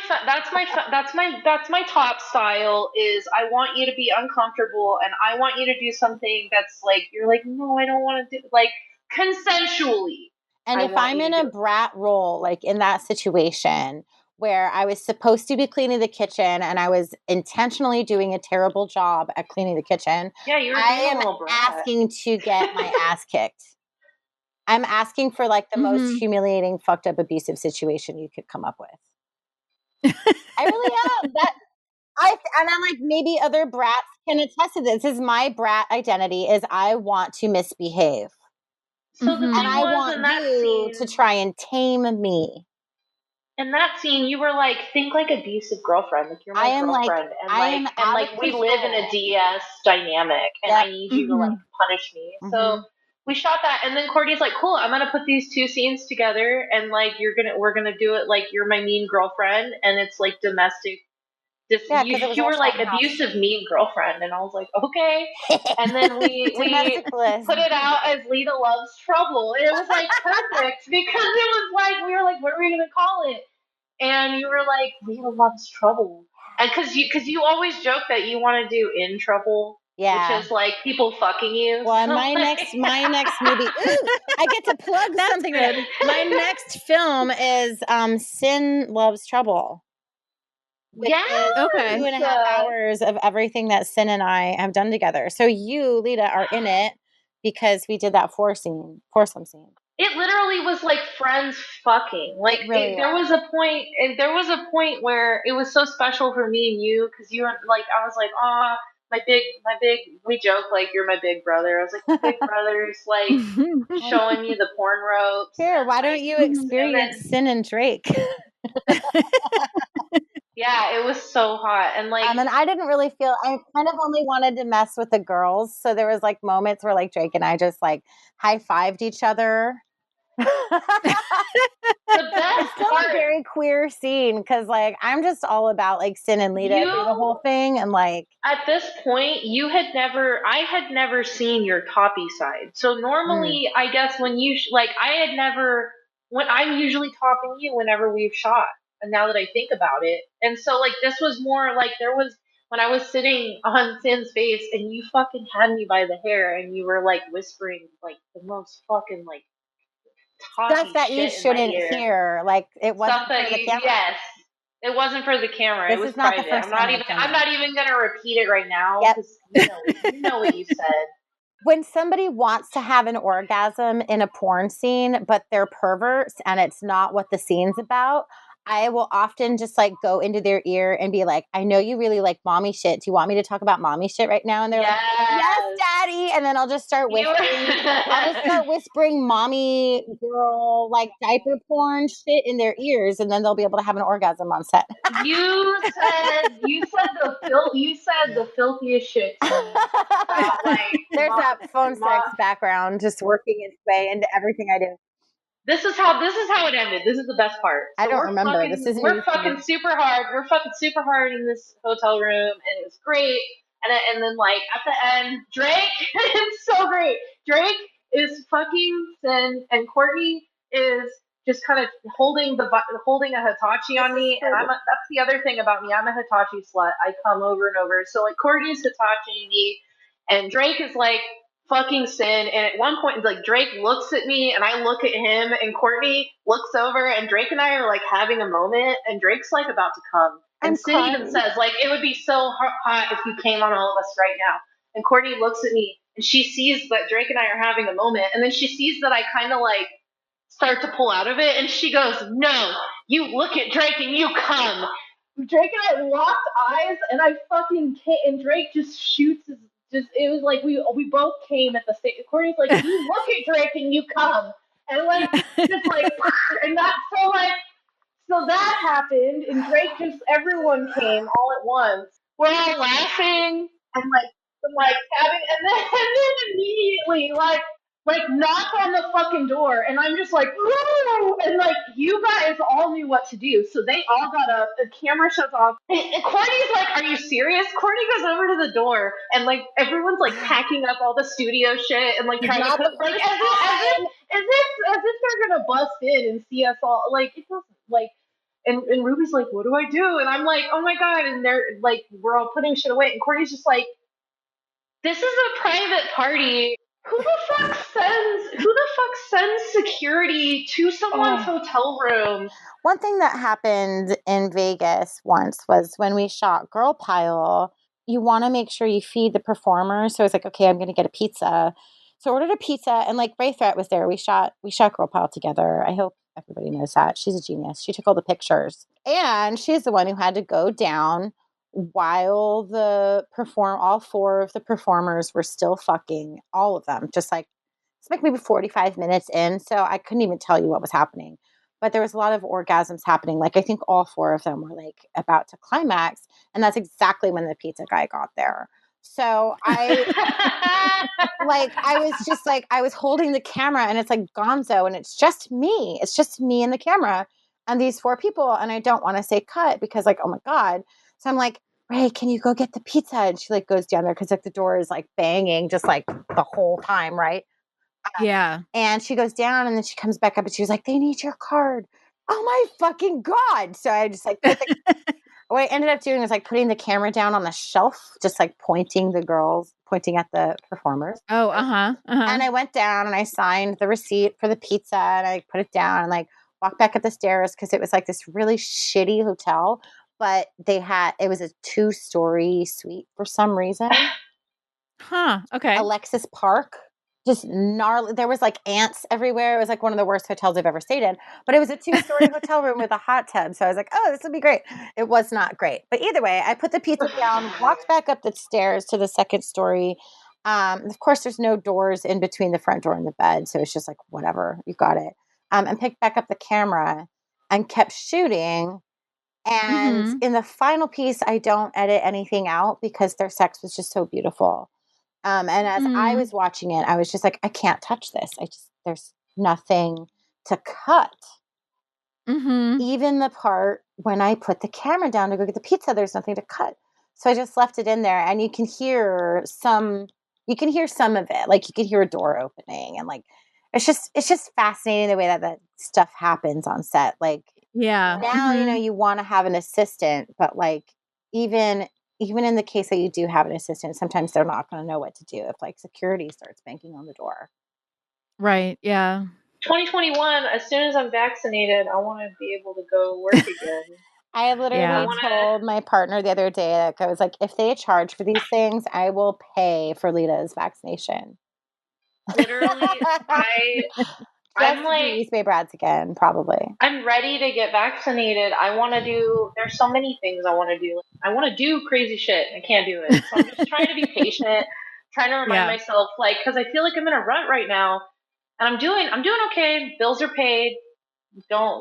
top style is I want you to be uncomfortable and I want you to do something that's like you're like, no, I don't want to do like consensually. And if I'm in a brat role, like in that situation where I was supposed to be cleaning the kitchen and I was intentionally doing a terrible job at cleaning the kitchen, I am asking to get my ass kicked. I'm asking for like the most humiliating, fucked up, abusive situation you could come up with. I really am. And I'm like, maybe other brats can attest to this. This is my brat identity is I want to misbehave. So the thing and I want you to try and tame me. In that scene, you were like, think like abusive girlfriend. Like you're my girlfriend, and we live in a DS dynamic, and I need you to like punish me. So we shot that, and then Courtney's like, cool, I'm gonna put these two scenes together, and like we're gonna do it like you're my mean girlfriend, and it's like domestic. You were like abusive, mean girlfriend, and I was like, okay. And then we put it out as Lita Loves Trouble. And it was like perfect because it was like we were like, what are we gonna call it? And you were like, Lita Loves Trouble, and because you always joke that you want to do In Trouble. Yeah, which is like people fucking you. Well, my next movie. Ooh, I get to plug something. My next film is Sin Loves Trouble. Which is 2.5 hours of everything that Sin and I have done together. So you, Lita, are in it because we did that foursome scene. It literally was like friends fucking. Like really there was a point, and there was a point where it was so special for me and you because you were like, I was like, oh, my big. We joke like you're my big brother. I was like, my big brother's like showing me the porn ropes. Here, And why like, don't you and experience then Sin and Drake? yeah, it was so hot, and like And I didn't really feel, I kind of only wanted to mess with the girls. So there was like moments where like Drake and I just like high-fived each other. the best It's still part. a very queer scene because like I'm just all about like Sin and Lita through the whole thing, and like At this point, I had never seen your toppy side. So normally, I guess when you, I had never, when I'm usually topping you whenever we've shot. And now that I think about it. And so, like, this was more like when I was sitting on Sin's face and you fucking had me by the hair and you were, like, whispering, like, the most fucking, like, stuff toppy that you shit in my shouldn't ear. hear. Like it wasn't Stuff that for the you, camera. yes. It wasn't for the camera. It This was is not the private. first time I've done I'm that. not even gonna repeat it right now Yep. because you know what you said. When somebody wants to have an orgasm in a porn scene, but they're perverts and it's not what the scene's about, I will often just like go into their ear and be like, I know you really like mommy shit. Do you want me to talk about mommy shit right now? And they're like, yes, daddy. And then I'll just start whispering. I'll just start whispering mommy girl, like diaper porn shit in their ears. And then they'll be able to have an orgasm on set. You said the filthiest shit to me about like there's that phone sex background just working its way into everything I do. This is how it ended. This is the best part. So I don't remember. We're fucking super hard. We're fucking super hard in this hotel room, and it was great. And then like at the end, Drake, it's so great. Drake is fucking Sin, and Courtney is just kind of holding a Hitachi on me. And that's the other thing about me. I'm a Hitachi slut. I come over and over. So like Courtney's Hitachi me, and Drake is like fucking Sin. And at one point, like Drake looks at me and I look at him and Courtney looks over and Drake and I are like having a moment and Drake's like about to come. And Sin even says like, it would be so hot if you came on all of us right now. And Courtney looks at me and she sees that Drake and I are having a moment. And then she sees that I kind of like start to pull out of it. And she goes, no, you look at Drake and you come. Drake and I locked eyes and I fucking came, and Drake just shoots his it was like we both came at the same. Courtney's like, you look at Drake and you come, and like just like, and that so that happened, and Drake just everyone came all at once. We're all laughing and like having, and then immediately like knock on the fucking door, and I'm just like, whoa! And like you guys all knew what to do, so they all got up. The camera shuts off, and Courtney's like, "Are you serious?" Courtney goes over to the door, and like everyone's like packing up all the studio shit and like trying to put like as if they're gonna bust in and see us all. Like it doesn't like. And Ruby's like, what do I do? And I'm like, oh my god! And they're like, we're all putting shit away, and Courtney's just like, this is a private party. Who the fuck sends security to someone's hotel room? One thing that happened in Vegas once was when we shot Girl Pile, you want to make sure you feed the performers. So I was like, okay, I'm going to get a pizza. So I ordered a pizza, and like Ray Threat was there. We shot Girl Pile together. I hope everybody knows that. She's a genius. She took all the pictures. And she's the one who had to go down while all four of the performers were still fucking, all of them, just like, it's like maybe 45 minutes in. So I couldn't even tell you what was happening, but there was a lot of orgasms happening. Like I think all four of them were like about to climax. And that's exactly when the pizza guy got there. So I was holding the camera and it's like gonzo and it's just me and the camera and these four people. And I don't want to say cut because like, oh my God. So I'm like, Ray, can you go get the pizza? And she like goes down there because like the door is like banging just like the whole time, right? Yeah. And she goes down and then she comes back up and she was like, they need your card. Oh my fucking God. So I just like what I ended up doing is like putting the camera down on the shelf, just like pointing at the performers. Oh, And I went down and I signed the receipt for the pizza and I put it down and like walked back up the stairs because it was like this really shitty hotel. But it was a 2-story suite for some reason. Huh. Okay. Alexis Park just gnarly. There was like ants everywhere. It was like one of the worst hotels I've ever stayed in. But it was a 2-story hotel room with a hot tub. So I was like, oh, this will be great. It was not great. But either way, I put the pizza down, walked back up the stairs to the second story. Of course, there's no doors in between the front door and the bed. So it's just like, whatever, you got it. And picked back up the camera and kept shooting. And in the final piece, I don't edit anything out because their sex was just so beautiful. And as I was watching it, I was just like, I can't touch this. There's nothing to cut. Even the part when I put the camera down to go get the pizza, there's nothing to cut. So I just left it in there, and you can hear some of it. Like you can hear a door opening, and like, it's just fascinating the way that stuff happens on set. Like, now, you want to have an assistant, but like, even in the case that you do have an assistant, sometimes they're not going to know what to do if like security starts banging on the door. Right. Yeah. 2021, as soon as I'm vaccinated, I want to be able to go work again. I literally told my partner the other day, like, I was like, if they charge for these things, I will pay for Lita's vaccination. Literally, I'm like, East Bay Brads again, probably. I'm ready to get vaccinated. There's so many things I want to do. I want to do crazy shit. I can't do it. So I'm just trying to be patient, trying to remind myself, like, because I feel like I'm in a rut right now, and I'm doing okay. Bills are paid. I'm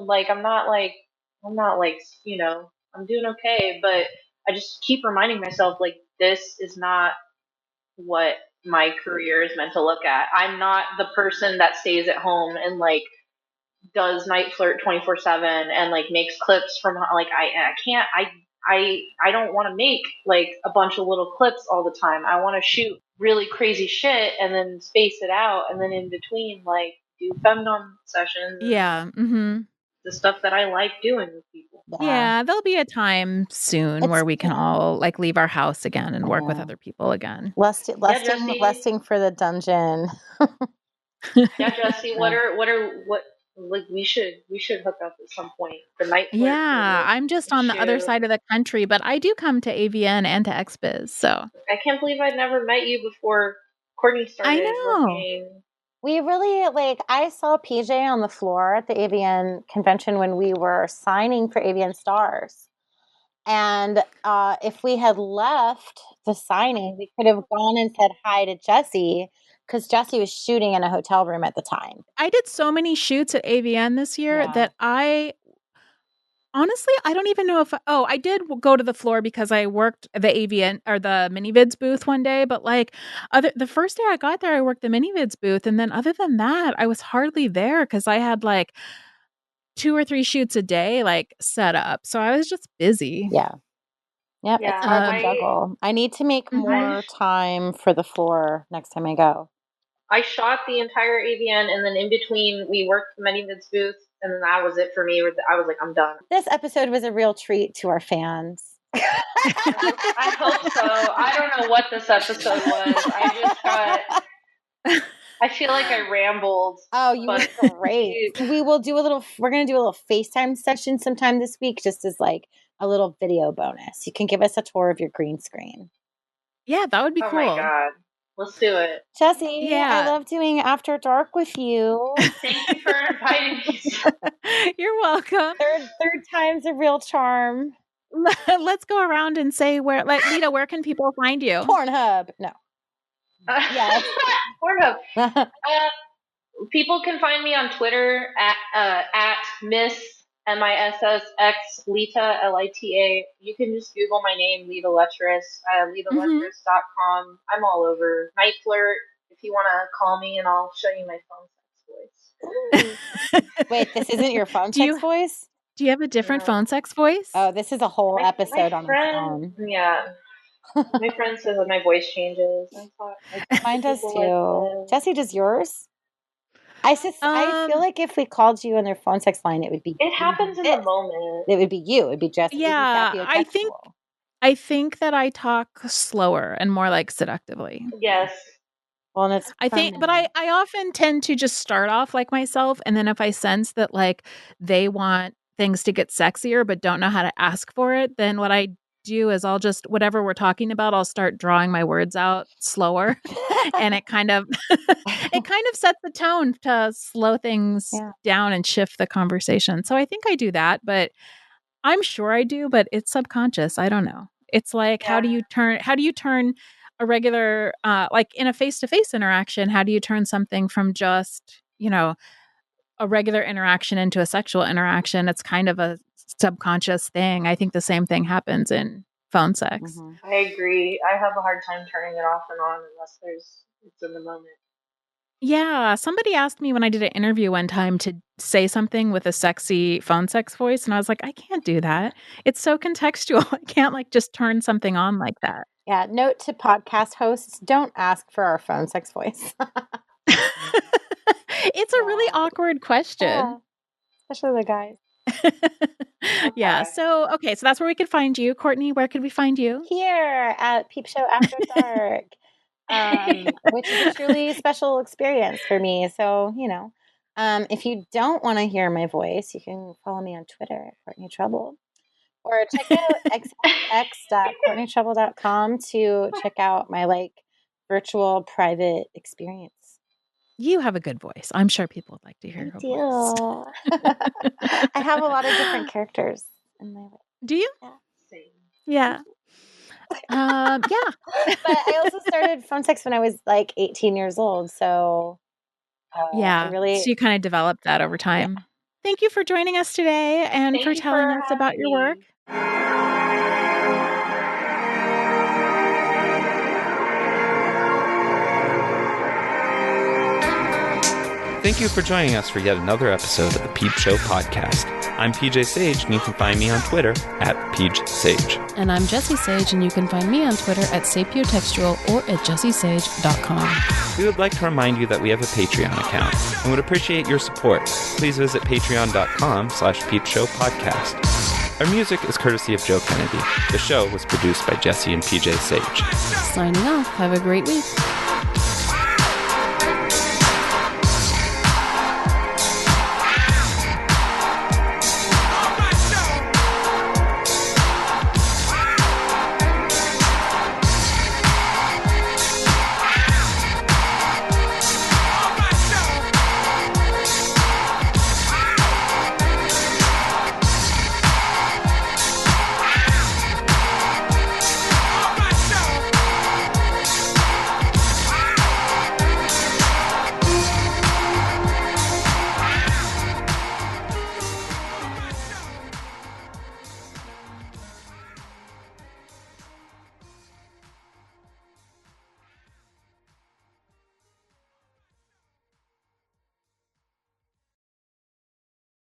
doing okay, but I just keep reminding myself, like, this is not what my career is meant to look at. I'm not the person that stays at home and like does night flirt 24/7 and like makes clips from, like, I don't want to make like a bunch of little clips all the time. I want to shoot really crazy shit and then space it out, and then in between like do femdom sessions. Yeah. The stuff that I like doing with people. Yeah, there'll be a time soon where we can all like leave our house again and work with other people again. Lusting for the dungeon. Yeah, Jessie, we should hook up at some point. The night flirt. Yeah, I'm just on the other side of the country, but I do come to AVN and to XBiz, so. I can't believe I'd never met you before Courtney started working. We really, like, I saw PJ on the floor at the AVN convention when we were signing for AVN Stars. And if we had left the signing, we could have gone and said hi to Jessie, because Jessie was shooting in a hotel room at the time. I did so many shoots at AVN this year that honestly, I don't even know if... I did go to the floor because I worked the AVN or the Minivids booth one day. But like the first day I got there, I worked the Minivids booth. And then other than that, I was hardly there because I had like 2 or 3 shoots a day like set up. So I was just busy. Yeah. Yep. Yeah, it's hard to juggle. I need to make more time for the floor next time I go. I shot the entire AVN, and then in between we worked the Minivids booth. And then that was it for me. I was like, I'm done. This episode was a real treat to our fans. I hope so. I don't know what this episode was. I feel like I rambled. Oh, you were great. We're going to do a little FaceTime session sometime this week, just as like a little video bonus. You can give us a tour of your green screen. Yeah, that would be cool. Oh my God. Let's do it. Jessie, I love doing After Dark with you. Thank you for inviting me. You're welcome. Third time's a real charm. Let's go around and say Lita, where can people find you? Pornhub. No. Pornhub. People can find me on Twitter at Miss MISSX Lita LITA. You can just Google my name, Lita Lecherous, LitaLecherous.com. I'm all over. Night flirt, if you want to call me, and I'll show you my phone sex voice. Wait, this isn't your phone sex voice? Do you have a different phone sex voice? Oh, this is a whole episode on the phone. Yeah. My friend says that my voice changes. Mine does too. Jessie, does yours? I feel like if we called you on their phone sex line, it would be... It happens in the moment. It would be you. It would be Jessie. Yeah, I think that I talk slower and more like seductively. Yes. Well, and it's but I often tend to just start off like myself, and then if I sense that like they want things to get sexier but don't know how to ask for it, then what I do is I'll just, whatever we're talking about, I'll start drawing my words out slower. And it kind of sets the tone to slow things down and shift the conversation. So I think I do that, but I'm sure I do, but it's subconscious. I don't know. It's like, how do you turn a regular, like in a face-to-face interaction, how do you turn something from just, a regular interaction into a sexual interaction? It's kind of a subconscious thing. I think the same thing happens in phone sex. Mm-hmm. I agree. I have a hard time turning it off and on unless it's in the moment. Yeah. Somebody asked me when I did an interview one time to say something with a sexy phone sex voice. And I was like, I can't do that. It's so contextual. I can't just turn something on like that. Yeah. Note to podcast hosts, don't ask for our phone sex voice. It's a really awkward question. Yeah. Especially the guys. Yeah. So, so that's where we could find you. Courtney, where could we find you? Here at Peepshow After Dark, which is a truly special experience for me. So, if you don't want to hear my voice, you can follow me on Twitter at Courtney Trouble, or check out x.courtneytrouble.com to check out my virtual private experience. You have a good voice. I'm sure people would like to hear your voice. I have a lot of different characters in my life. Do you? Yeah. Yeah. But I also started phone sex when I was 18 years old. So so you kind of developed that over time. Yeah. Thank you for joining us today and for telling us about your work. Thank you for joining us for yet another episode of the Peep Show podcast. I'm PJ Sage, and you can find me on Twitter at PeachSage. And I'm Jessie Sage, and you can find me on Twitter at sapiotextual or at jessiesage.com. We would like to remind you that we have a Patreon account and would appreciate your support. Please visit patreon.com/peepshowpodcast. Our music is courtesy of Joe Kennedy. The show was produced by Jessie and PJ Sage. Signing off. Have a great week.